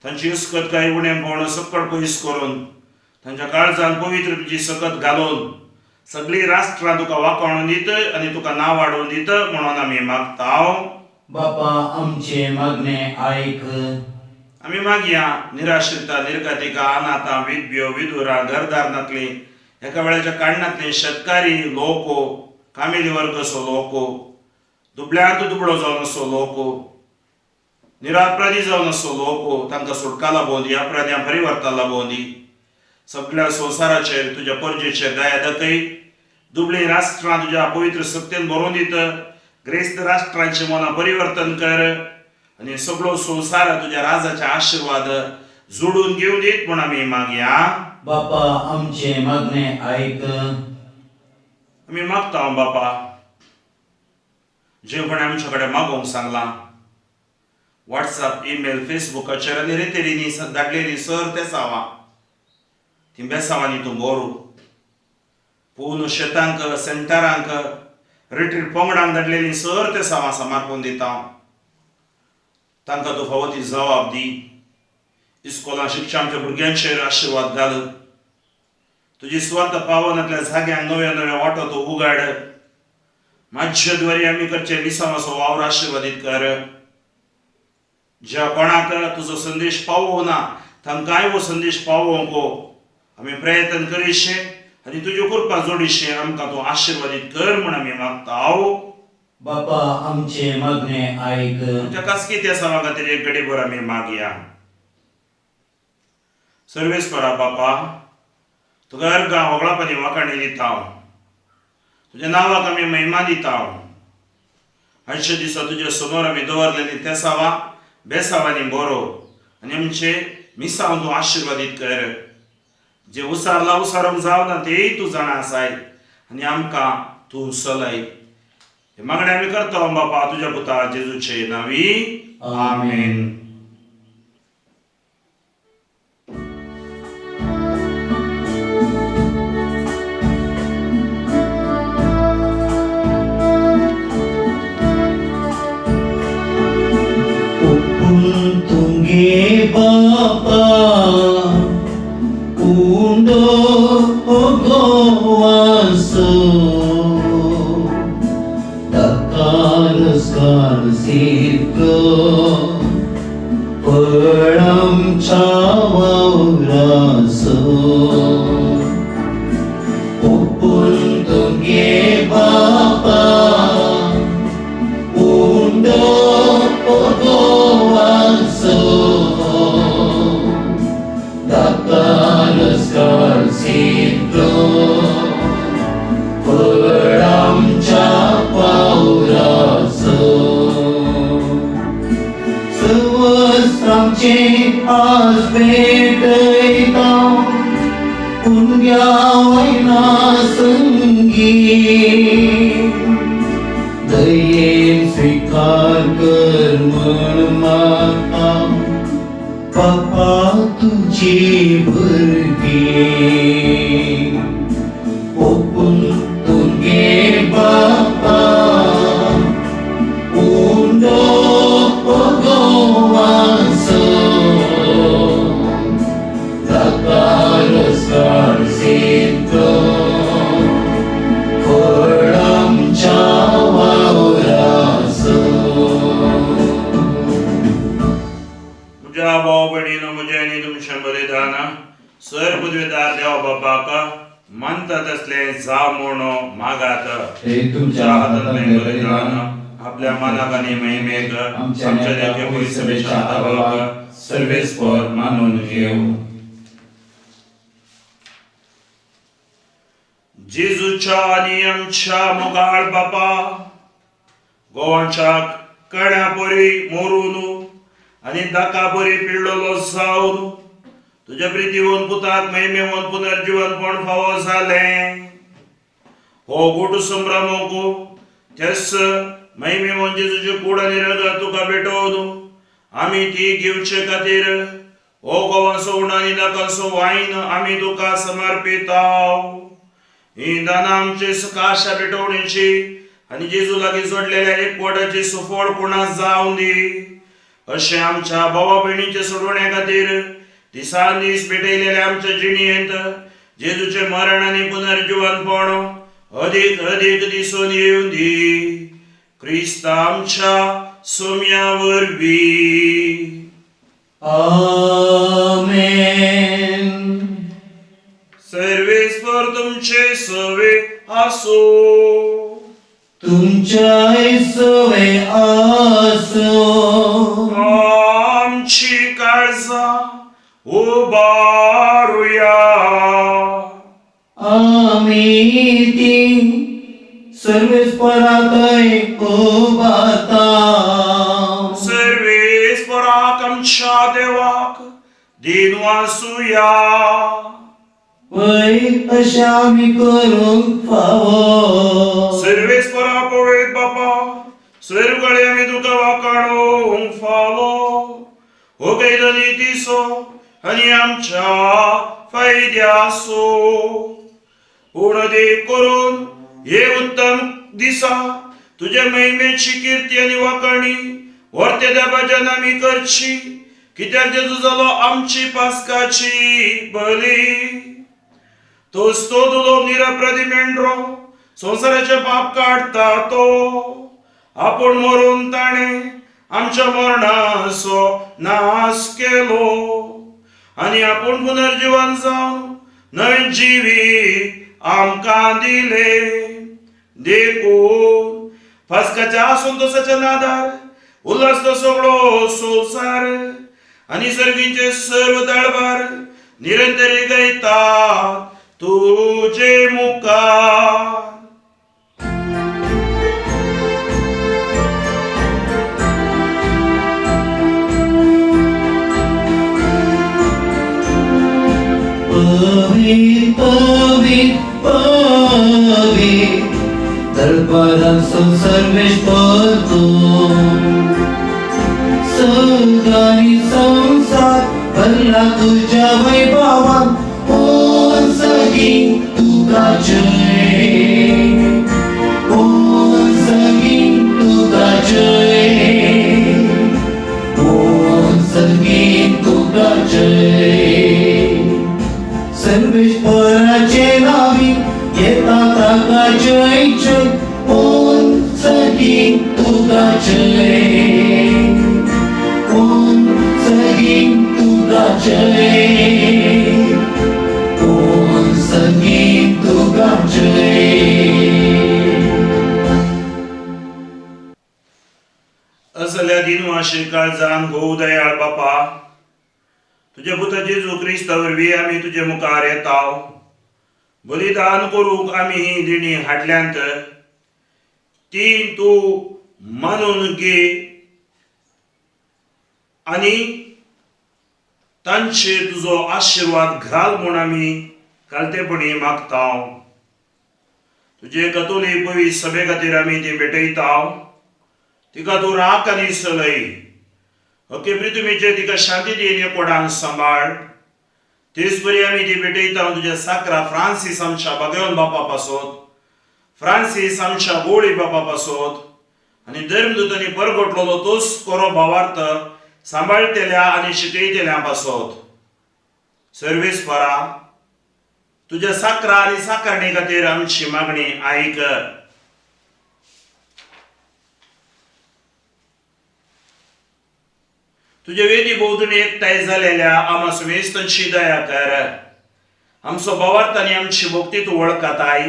तांची हुस्कत काय उणेपण सकट पयस करून तांच्या काळजांत पवित्र तुजी सकत घालून सगळीं राष्ट्रां तुका वाखाणून दित आनी तुका नांव वाडोवन दित म्हणून आमी मागताव. बापा आमचे मागणे ऐक. आमी मागया निराश्रिता, निर्गतिका, अनाथा, विधव्यो, विधुरां, घरदारनातली, एका वेळाच्या काळणातले शेतकारी लोक, कामेली वर्ग असो लोक, दुबळ्यांत दुबळो जावन असो लोक, निरापराधी जावन असो लोक, तांकां सुटका लाभोवन दी, अपराध्यां परिवर्तन लाभोवन दी. सगळ्या संवसाराचेर तुज्या परजेचेर दया दाखय. दुबळी राष्ट्रां तुज्या पवित्र सत्तेन भरोवन दित. ग्रेस्त राष्ट्रांचे मनां परिवर्तन कर आनी सगळो संवसार तुज्या राजाचे आशिर्वाद जोडून घेवन दीत म्हूण आमी मागया. बापा आमचे मागणे ऐक. आमी मागता बापा, जे कोणी आमचे कडेन मागोवंक सांगलां व्हॉट्सअप, ईमेल, फेसबुकाचेर आनी रेतेरींनी धाडलेली सर ते सावां ती बेसांवांनी तूं भरू. पूण शेतांक, सेंटरांक, रिट्रीट पंगडांक धाडलेली सर ते सावां समर्पून दिता. तांकां तूं फावो ती जबाब दी. इस्कोलां शिक्षणाच्या भुरग्यांचेर आशिर्वाद घाल. तुजी स्वार्थ पावनांतल्या जाग्यांक नव्या नव्या वाटो तूं उगाड. मातशे द्वारे आमी करचे विसावाचो वावर आशिर्वादीत कर. ज्या कोणाक तुजो संदेश पावोवं ना तांकांय हो संदेश पावोवंक आमी प्रयत्न करीशे आनी तुज्यो कृपा जोडीशे आमकां तूं आशिर्वादीत कर म्हूण आमी मागताव. बापा आमचे मागणे ऐक. तुज्या खासगी त्या सवा खातीर एक घडीभर आमी मागया. सर्वेस्परा बापा, तुका अर्गां होगळापणी वाखाणी दिताव. तुज्या नांवाक आमी महिमा दिताव. आयच्या दिसा तुज्या समोर आमी दवरलेली त्या सावा बेसावांनी बरो आनी आमचे मिसांव तूं आशिर्वादीत कर. जे उसारला उसारूंक जावना तेय तूं जाणा आसाय आनी आमकां तूं चलय. हे मागणे आम्ही करतो बापा तुझ्या पुता जेजूचे नावी आमेन. Tunge Bapa Undo Ogowaso Dakalas Sitko Peram Chawaraso Upun Tunge Bapa Undo Ogowaso Dakalas Sitko Peram Chawaraso Sewasramche az bedaitam Punyawaina संगी दयेन स्वीकार कर मन माता बापा तुझी भरगी ओपुन तुंगे बापा उंडो ओगोवासो दकालस्कार सिद्धो कोळम चावावरासो. मुझ्या भाऊ बहिणीनो मुझे आणि तुमच्या बलिदान सर पदवीदार देव बापाका म्हणतात असले जा म्हणून मागात हे तुमच्या हातातले बलिदान आपल्या मनाक आणि महिमेक आमच्या देखे पवित्र भावाक सर्वेस्पर मानून घेऊ. जेजूच्या आणि आमच्या मोगाळ बापा गोवांच्या कड्यापरी मोरून आणि दाकापरी पिळलो जाऊन तुझ्या प्रीतीवन पुताक महिमेवन पुनर्जीवनपण फावो जाले हो गोटू संभ्रमको तेस महिमेवन जेजूचे कूड आणि रगत तुका भेटवून आम्ही ती घेवचे खातीर हो गोवांचो उण आणि दाकाचो वाईन आम्ही तुका समर्पिताव. ही दाना आमचे सकाशा भेटवण्याची आणि जेजू लागीं जोडलेल्या एक वडाची सुफळ कोणास जावं दी अशें आमच्या भावा बहिणीचे सोडवण्या खातीर दिसान दीस भेटयलेल्या आमच्या जिणेंत जेजूचे मरण आणि पुनर्जीवनपण अधिक अधिक दिसून येऊन दी क्रिस्ता आमच्या सोम्या वरवीं. आमेन. सर्वेस्वर तुमचे सवे आसो. तुमच्या सवे आसो. आमची काळजा उबारूया. आम्ही ती सर्वेस्परातय उबाता. सर्वेस्पराक आमच्या देवाक दिन वासूया. वै अशें आमी करूंक फावो. सर्वेस्परा पवित्र बापा सर्वकडे आमी तुका वाकाडूंक फावो हो कैदनी दिसो आनी आमच्या फायद्यासो. पूर्ण देव करून हे उत्तम दिसा तुझ्या महिमेची कीर्ती आणि वाकाणी वर्ते देवाच्यान आमी करची कित्याक जेजू जालो आमची पास्काची बली. तोच तो तुलो निरपराधी मेंढरो संसाराचे पाप काढता तो आपण मरून ताणे आमच्या मरणाचो नाश केलो आणि आपण पुनर्जीवन जावन नवीन जिवीत आमकां दिले. देखून फास्काच्या संतोषाच्या नादार उल्हास तो सगळो संसार आणि सर्गीचे सर्व दळबार निरंतरी गायतात तुझे मुखार. पवित्र पवित्र पवित्र परंसो सर्वेश पळतो सगळी संसार भरला तुझ्या वैभवान ओ सगळी तुका जय ओ सगळी तुका जय ओ सगळी तुका जय सर्वेश्वराचे नावी येता ताका जय जय ओम सगळी तुका जय ओम सगळी तुका जय ओम सगळी तुका जय असल्या दिनवाशी काळजान गो दयाळ बापा तुझे पुत्र जेजू क्रिस्ता वरवीं आमी तुझे मुखार येताव बलिदान करूंक आमी ही दिणी हाडल्यांत ती तूं मानून घे आनी तांचेर तुजो आशीर्वाद घाल म्हूण आमी कालतेपणी मागताव तुजे कतोलीक पवित्र सभे खातीर आमी ती भेटयताव तिका तूं राख आनी चलय ओके पृथ्वीचेर तिका शांती दी कोणाक सांबाळ तेच बरी आमी ती भेटयता तुझ्या साकरा फ्रांसीस आमच्या भगवान बापा पासत फ्रांसीस आमच्या गोळी बापा पासत आनी धर्मदूतांनी परगटलो तोच कोरो भावार्थ सांबाळतेल्या आनी शिकयतेल्या पासत सर्वेस्परा तुझ्या साकरा आनी साकारणे खातीर आमची मागणी आयक तुझे वेदी भोवतणी एकठांय जालेल्या आमा सुमेस्तांची दया कर आमचो भावार्थ आनी आमची भक्ती तूं वळखताय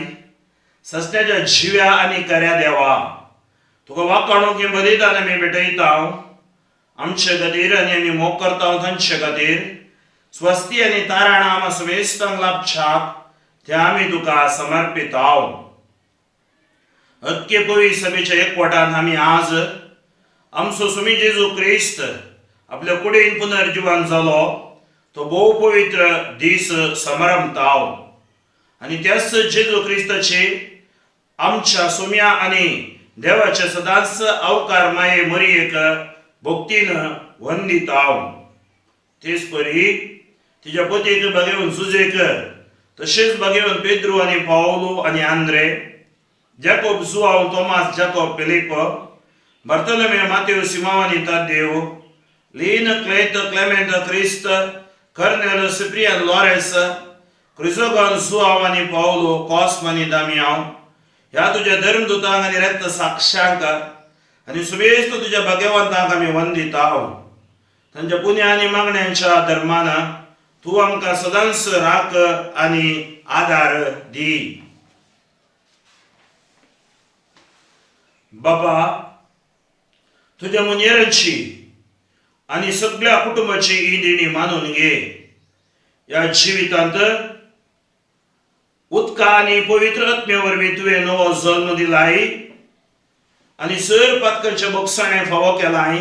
सस्त्याच्या जिव्या आनी कर्या देवा तुका वाकाणूक हें बलिदान आमी भेटयताव आमचे खातीर आनी आमी मोग करताव तांचे खातीर स्वस्ती आनी तारण आमा सुमेस्तांक लाभशाक ते आमी तुका समर्पिताव अख्खे पवित्र सभेच्या एकवटान आमी आज आमचो सुमी जेजू क्रिस्त आपल्या कुडीन पुनर्जीवन जालो तो भोव पवित्र दीस समारंभताव आनी त्याच जेजू क्रिस्ताचे आमच्या सुम्या आनी देवाच्या सदांच अवकार माये मरयेक भक्तीन वंदिताव तेच परी तिच्या पतीक भगवान सुजेक तशेंच भगवान पेद्रू आनी पावलो आनी Andre Jacob Joao Tomas Jacob Philip Bartolomeu Mateu Simon आनी तादेव लीन क्लेत क्लेमेंट क्रिस्त Cornel Cyprian Lawrence Chrysogon Joao आनी पावलो कॉस्म आनी दामियाव ह्या तुझ्या धर्मदूतांक आनी रक्त साक्षांक आनी सुबेस्त तुझ्या भगवंतांक आमी वंदिताव तांच्या पुण्या आनी मागण्यांच्या धर्मान तूं आमकां सदांच राख आनी आदार दी बाबा तुझ्या मुनेरांची आनी सगळ्या कुटुंबाची ही देणी मानून घे या जिवितांत उदका आनी पवित्र आत्मे वरवीं तुवें नवो जल्म दिलाय आनी सर पातकांचे बक्षाणें फावो केलाय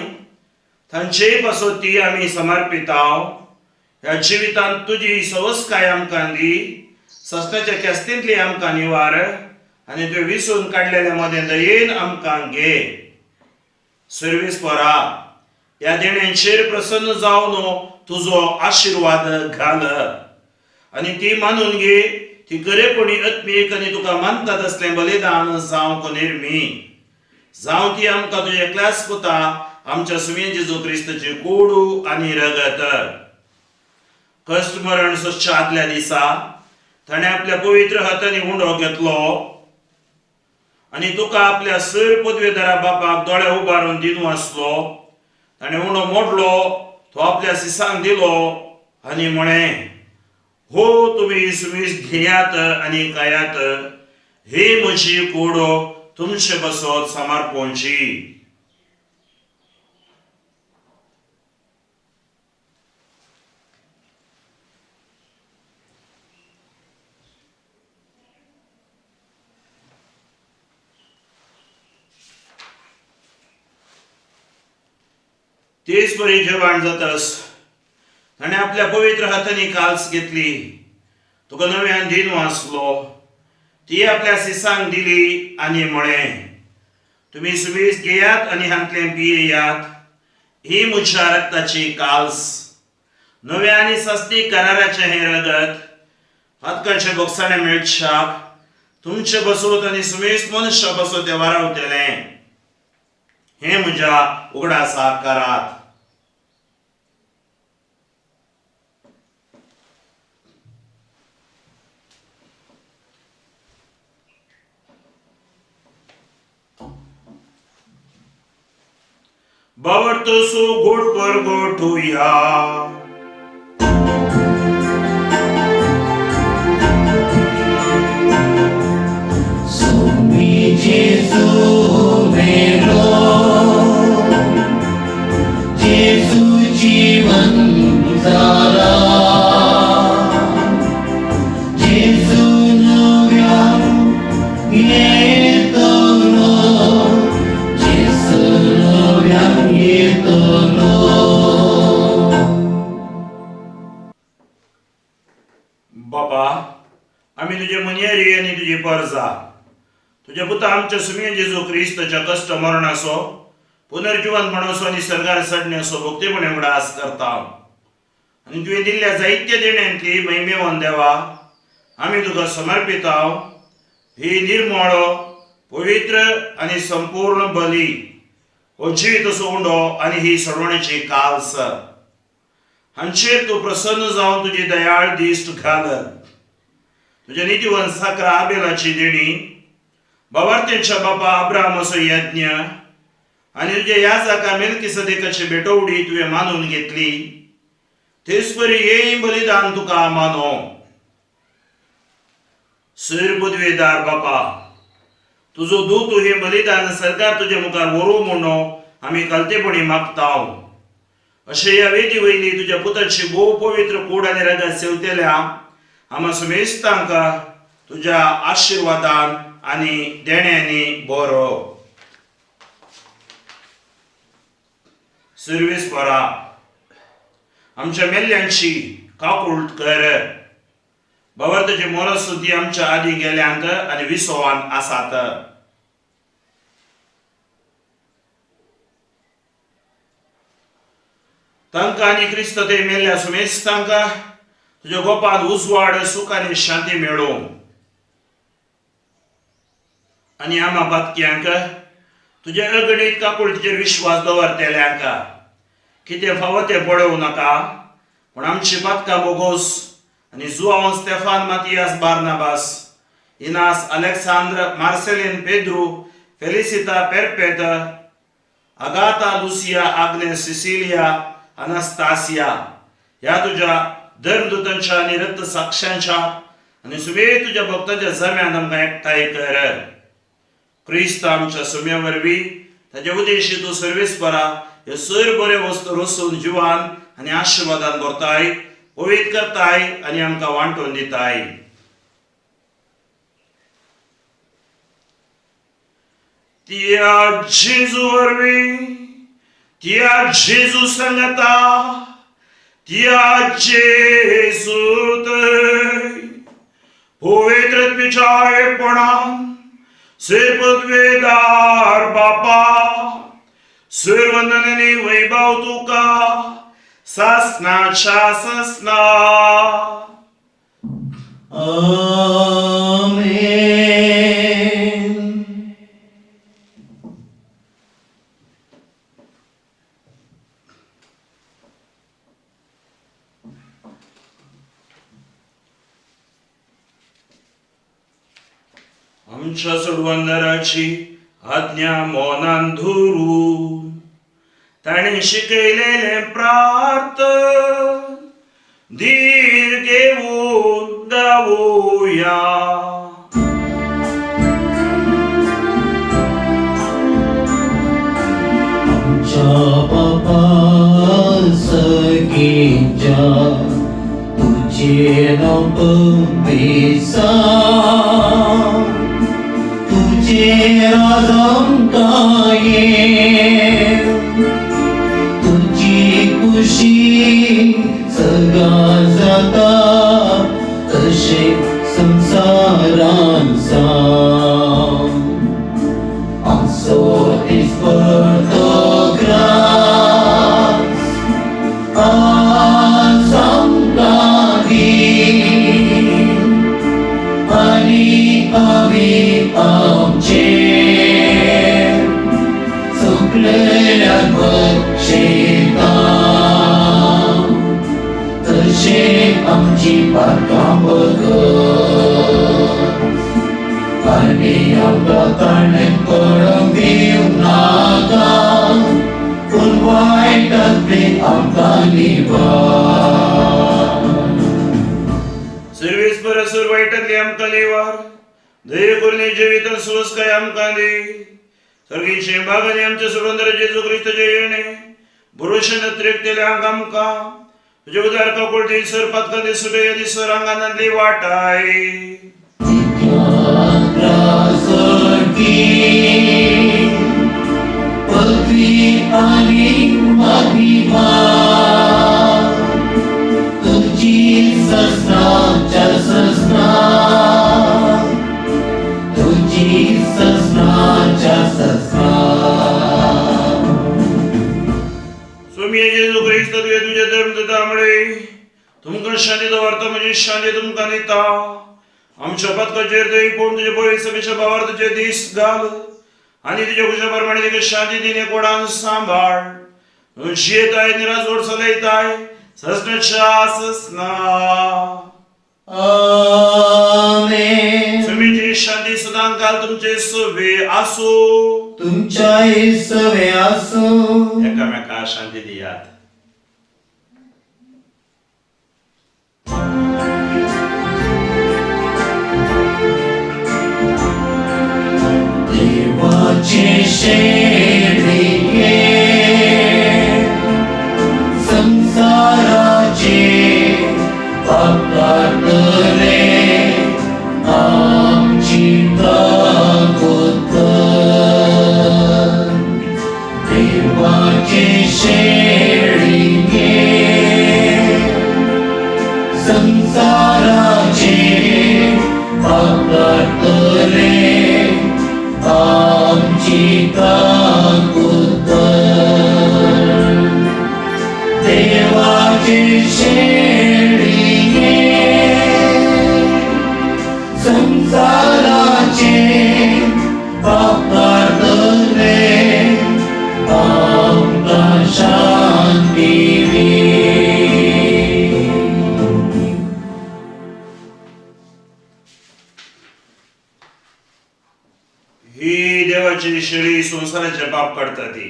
तांचे पासत ती आमी समर्पिताव ह्या जिवितांत तुजी सवस्काय आमकां दी सस्त्याच्या केस्तींतली आमकां निवार आनी तुवें विसून काडलेल्या मदें दयेन आमकां घे सर्वेस्परा ह्या देण्यांचेर प्रसन्न जावन तुजो आशीर्वाद घाल आनी ती मानून घे ती खरेपणी आत्मीक आनी तुका मानतात असलें बलिदान जावंक निर्मी जावं ती आमकां तुजे एकल्याच पुता आमच्या सुमे जेजू क्रिस्ताचे कोडू आनी रगत कश्ट मरण सच्च्या आदल्या दिसा ताणें आपल्या पवित्र हातांनी उंडो घेतलो आनी तुका आपल्या सर पदवेदारा बापाक दोळे उबारून दिनू आसलो ताणें उंडो मोडलो तो आपल्या सिसांक दिलो आनी म्हळें हो तुमी सुमीस घेयात आनी खायात हे म्हजी कोडो तुमचे बसत समर्पणची तेच बरी जेवण जातास ताणें आपल्या पवित्र हातांनी काल्स घेतली तुका नव्यान दिन वाचलो ती आपल्या शिसांक दिली आणि म्हळें, तुम्ही सुबेज घेयात आणि हांतले पियेयात, ही म्हज्या रक्ताची काल्स, नव्या आणि सस्ती कराराचे हे रगत, हतकाचे बोगसाणे मेळशाक तुमचे बसोत आणि सुमेस मनुष्य बसोत ते वारावतले, हे म्हज्या उगडासा करात. बावरतोसो गोड पर गोठूया. Jesu mero, Jesu जीवन झाला, Jesu नव्या येतलो, Jesu नव्या येतलो. बाबा, आम्ही तुझे मनेरी आणि तुझी परजा, तुझ्या पुता आमच्या सुमियन जेजू ख्रिस्ताच्या कष्ट मरणासो पुनर्जीवनपणासो आणि सर्गार चडण्यासो भोगतेपणे उडास करता. आणि तुवें दिल्ल्या जायत्य देण्यांतली महिमेवन देवा आम्ही तुका समर्पिताव. ही निर्मळ, पवित्र आणि संपूर्ण बली हो जीवित असो उंडो आणि ही सोडवण्याची काल्स, हांचेर तूं प्रसन्न जावन तुजी दयाळ दिश्ट घाल. तुझ्या नितीवन साकरा आबेलाची देणी, बावार्थ्यांच्या बापा अब्राहमाचो यज्ञ आणि तुझे याजका मेल्किसदेकाची भेटवडी तुवें मानून घेतली, तेच परी हेय बलिदान तुका मानो. सर पदवेदार बापा, तुझो दूत हे बलिदान सरकार तुझे मुखार व्हरू म्हणून आम्ही कलतेपणी मागताव. अशे ह्या वेदी वयली तुझ्या पुताची भोव पवित्र कूड आनी रगत सेवतेल्या आम्हा समेस्तांका तुझ्या आशीर्वादान आणि देण्यानी बरो. सर्वेस्परा, आमच्या मेल्ल्यांची काकूळ कर. भवार्थाची मोरस्तुती आमच्या आदी गेल्यांक आणि विसवान आसात. तांकां आनी क्रिस्त ते मेल्ल्या सुमेस्तांका तुझ्या गोपात उजवाड, सुख आनी शांती मेळो. आणि आम्हा बातक्यांक तुझ्या अगणित काकुळतीचेर विश्वास दवरतेल्यांक कितें फावो तें पळोवं नाका, पण आमची बातकां बोगोस आणि Joao Stefan, Matias, Barnabas, Inas, Aleixandre, Marcellin, Pedru, Felicita, Perpet, Agata, Lucia, Agnes, Cecilia, Anastasia ह्या तुझ्या धर्मदूतांच्या आणि रक्त साक्ष्यांच्या आणि सुमे तुझ्या भक्तांच्या जम्यान आमकां एकठांय कर. क्रिस्त आमच्या सुम्या वरवी ताच्या उद्देशी तूं सर्वेस्परा हे सर बरे वस्तू रचून जिवान आणि आशीर्वादान भरताय, पवित्र करताय आणि आमकां वांटून दिताय. त्या जेजू वरवी, त्या जेजू संगता, त्या जेजूत पवित्र पिचायपणान पदवेदार बापा, सर्वंदनी वैभव तुका सासनाच्या ससना. आमेन. आमच्या सोडवंदराची आज्ञा मोनान धरून ताणे शिकयलेले प्रार्थन धीर घेऊन गावूया. आमच्या बापा सगळ्यांच्या तुझे नाव पवित्र, तुझे राजमका ये, तुझी खुशी सगळा जाता तसे संसारान आमची पातकां बघ आनी आमकां ताणें पडूंक दिवं नाका पूण वायटांतली आमकां निवार सर्वेस परसर वायटांतली आमकां निवार दये करून जिवितांत सुवास काय आमकां दी सर्गीचे बागांनी आमचे सुगंधर जेजू क्रिस्ताचे येणे भरोशान त्रेकतेल्यांक आमकां तुजे उदार कपडे सर पत्कांनी सुटे दिसर आंगानांतली वाटाय पृथ्वी आणि महिमा तुझी ससनाच्या ससना तुझी ससनाच्या ससना स्वामी जेजू क्रिस्त तुझे धर्मदतामुळे तुमकां शांती दवरता म्हजी शांती तुमकां दिता आमच्या पत्काचेर दय पळोवन तुजे पळय सगळ्या भावार तुजे दीस घाल आनी तुजे खुशा प्रमाणे तिका शांती दिने कोणान सांबाळ जियेताय निराजोड चलयताय ससनाच्या ससना आमेन स्वामीची शांती सदां काल तुमचे सवे आसो तुमच्याय सवे आसो एकामेकांक शांती दियात देवाचे शेळिके संसाराचे पापातले आमची ताकद देवाचे शेळिके संसाराचे पापातले आमची ताकद देवाचे शेळिके संसाराचे पापातले आमकां शांती दी ही देवाची शेळी संसाराचे पाप काढता ती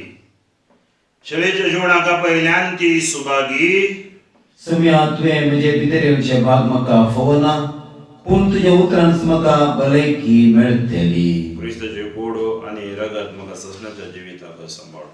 शेळीच्या जिवनाका पहिल्यान ती सुभागी सम्या तुवें म्हजे भितर येवचे भाग म्हाका फोवना पूण तुज्या उतरांच म्हाका भलायकी मेळटली क्रिस्ताचे कोडो आणि रगत म्हाका ससनाच्या जिविताक सांबाळ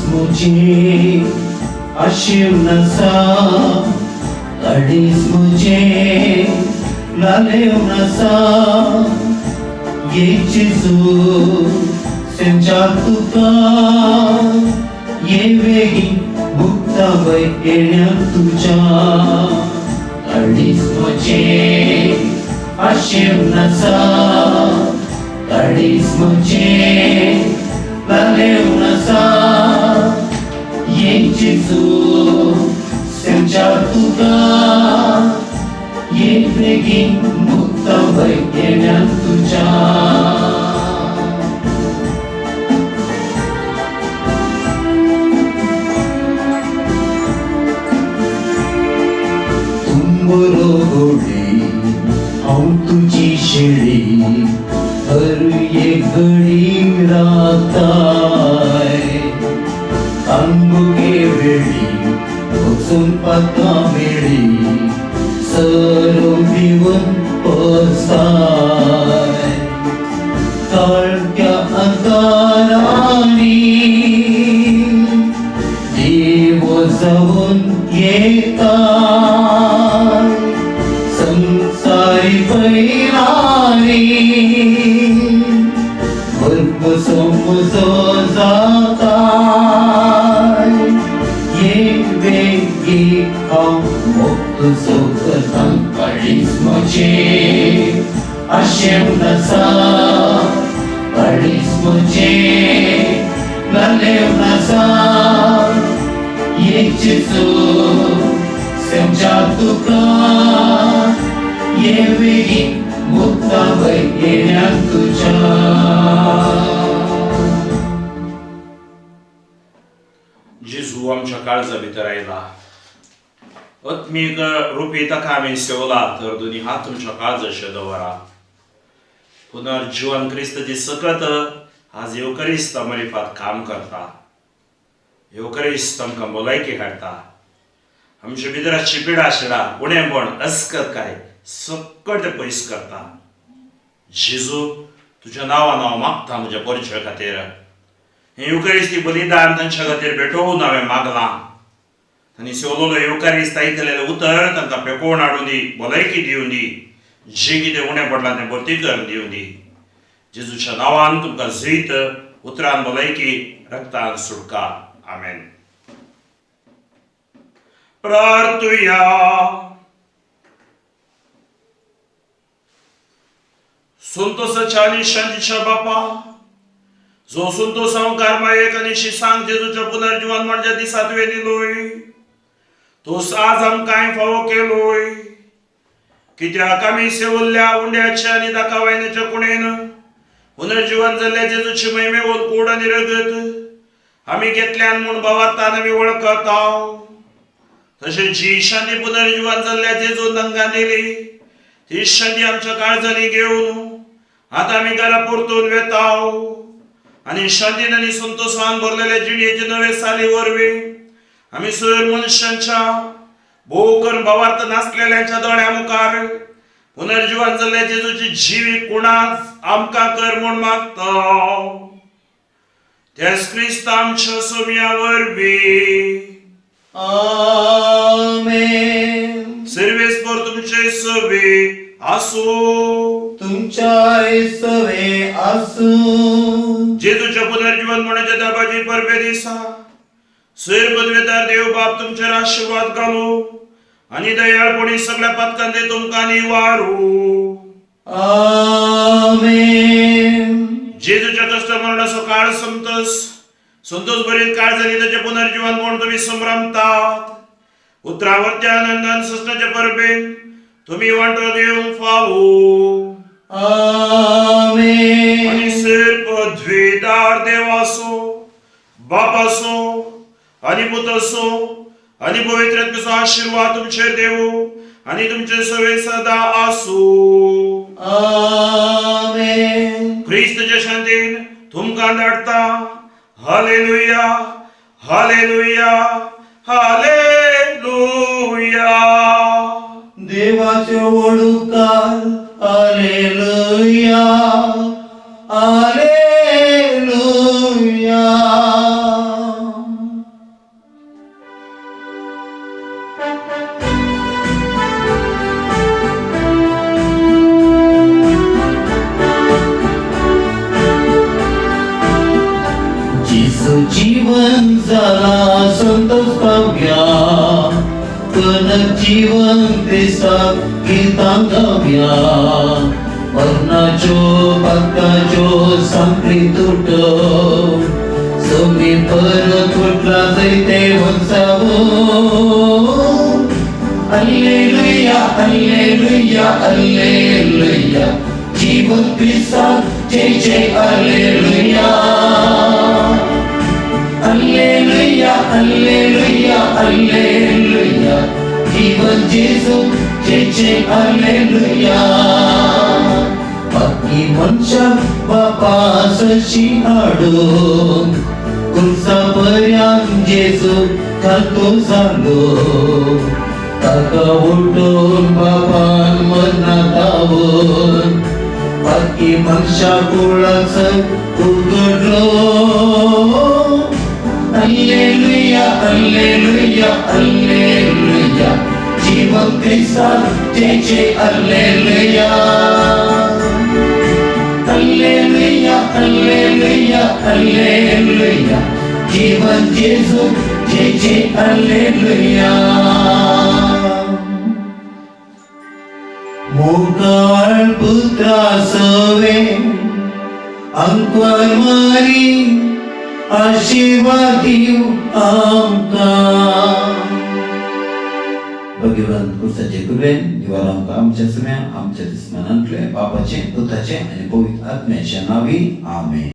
मुझे आशिम नसा अडीस मुझे लाले नसा ये चिजू सेंचा तुका ये वेगी मुक्ता वैकेण्या तुझा अडीस मुझे आशिम नसा अडीस मुझे लाले नसा ये चिजू सेंचा तुका ये वेगी मुक्ता वैकेण्या तुझा बरोबरी हांव तुजी शेळी हर एक घडी राताय कांबुके वेळी वचून पाता वेळी सरो दिवन वस्ताय तळक्या अंतरानी देव जाऊन येताय संसारी पैरानी समजो जाताय ये वेगी हम मुक्त सुखं काळीस्मचे आशेव नसा काळीस्मचे नलेव नसा येचेचो सेमच्या तुका ये वेगी मुक्ता वैगेऱ्या तुझ्या जेजू आमच्या काळजा भितर आयला आत्मीक रुपी ताका आमी सेवला तर दोनी हात तुमच्या काळजाचे दवरा पुनर्जीवन क्रिस्ताची सकत आज येवकरिस्त अमरिफात काम करता येवकरिस्त आमकां भलायकी हाडटा आमच्या भितराची पिडा शिडा उणेपण अस्कत काय सकट पयस करता जेजू तुझ्या नांवान हांव मागता म्हज्या परिचय खातीर हे युकरिस्ती बलिदान तांच्या खातीर भेटोवन हांवें मागलां तांणी सेवलोलो युकरिस्त आयकलेलें उतर तांकां पेकोवन हाडून दी भलायकी दिवन दी जें कितें उणें पडलां तें भरती करून दिवन दी जेजूच्या नांवान तुमकां जीत उतरान भलायकी रक्तान सुटका आमेन. प्रार्थुया. संतोषाच्या आणि शांतीच्या बापा जो संतोष संकार मायेक आणि शिसांग जेजूच्या पुनर्जीवन म्हणजे दिसात वेलिलोय तो आज आमकां फावो केलोय कित्याक आमी सेवल्ल्या उंड्याच्या आणि दाखवायनाच्या कुणेन पुनर्जीवन जाल्ल्या जेजूची महिमे कूड आणि रगत आमी घेतल्यान म्हूण भावार्थान आमी वळखता तशें जी शांती पुनर्जीवन जाल्ल्या जेजू नंगान दिली ती शांती आमच्या काळजांनी घेवन आता आमी घरा परतून वेताव आणि शांतीन आणि संतोषान भरलेल्या जिणेचे नवे साली वरवीं आमी सर मनशांच्या भोव करून भावार्थ नासलेल्यांच्या दोळ्या मुखार पुनर्जीवन जाल्ल्या जेजूची जिवीक कुणाच आमकां कर म्हूण मागता त्याच क्रिस्त आमच्या सोम्या वरवीं आमेन. सर्वेस्पर तुमचे सवे आसो तुमच्या सवे आसो जेजूच्या पुनर्जीवन म्हणचे दाबाजी परबे दिसा सर पदवेदार देव बाप तुमचेर आशीर्वाद घालो आणि दयाळपणी सगळ्या पथकांनी तुमकां निवारू आमेन. जेजूच्या कष्ट मरणाचो काळ संतोष भरीत काळ जाली त्याचे पुनर्जीवन म्हणून तुम्ही संभ्रमतात उतरावरच्या आनंदान सस्नाच्या परबेन तुम्ही वांटो घेऊन फावो आमेन. आणि सर पदवीदार देवासो बापासो आणि पुतासो आणि पवित्र आत्म्याचो आशीर्वाद तुमचेर देवो आणि तुमचे सवे सदा आसो आमेन. ख्रिस्ताच्या शांतीन तुमकां धाडटा हालेलुया हालेलुया हालेलुया. देवाचे वडुकार हालेलुया हालेलुया. जीवन झाला संतोष पाव्या कन जीवन तेसा गीतां गाव्या वर्णाचो भक्ताचो सांखळी तुट सोमी परत फुटला जैते वंसावो हल्लेलुया हल्लेलुया हल्लेलुया जीवन क्रिस्ता जय जय हल्लेलुया हल्लेलुया हल्लेलुया हल्लेलुया जीवन जेजू जय जय हल्लेलुया. बाकी मनशा बापासशी हाडून कुर्सा पर्यंत जेजू घालतो जालो ताका उठून बापान मरणातावून बाकी मनशा कुळाचं उघडलो. हल्लेलुया हल्लेलुया हल्लेलुया जीवन ख्रिस्तात जेचे हल्लेलुया. हल्लेलुया हल्लेलुया हल्लेलुया जीवन जेजू जेचे हल्लेलुया. मोकाळ पुत्रा सवे अंकवर मारी आशीर्वाद दिव आमकां. भगवान कुर्साचे कृपेन देवान आमकां आमच्या सगळ्या आमच्या दुस्मनांतले पापाचे पुताचे आनी पवित्र आत्म्याच्या नावी आमेन.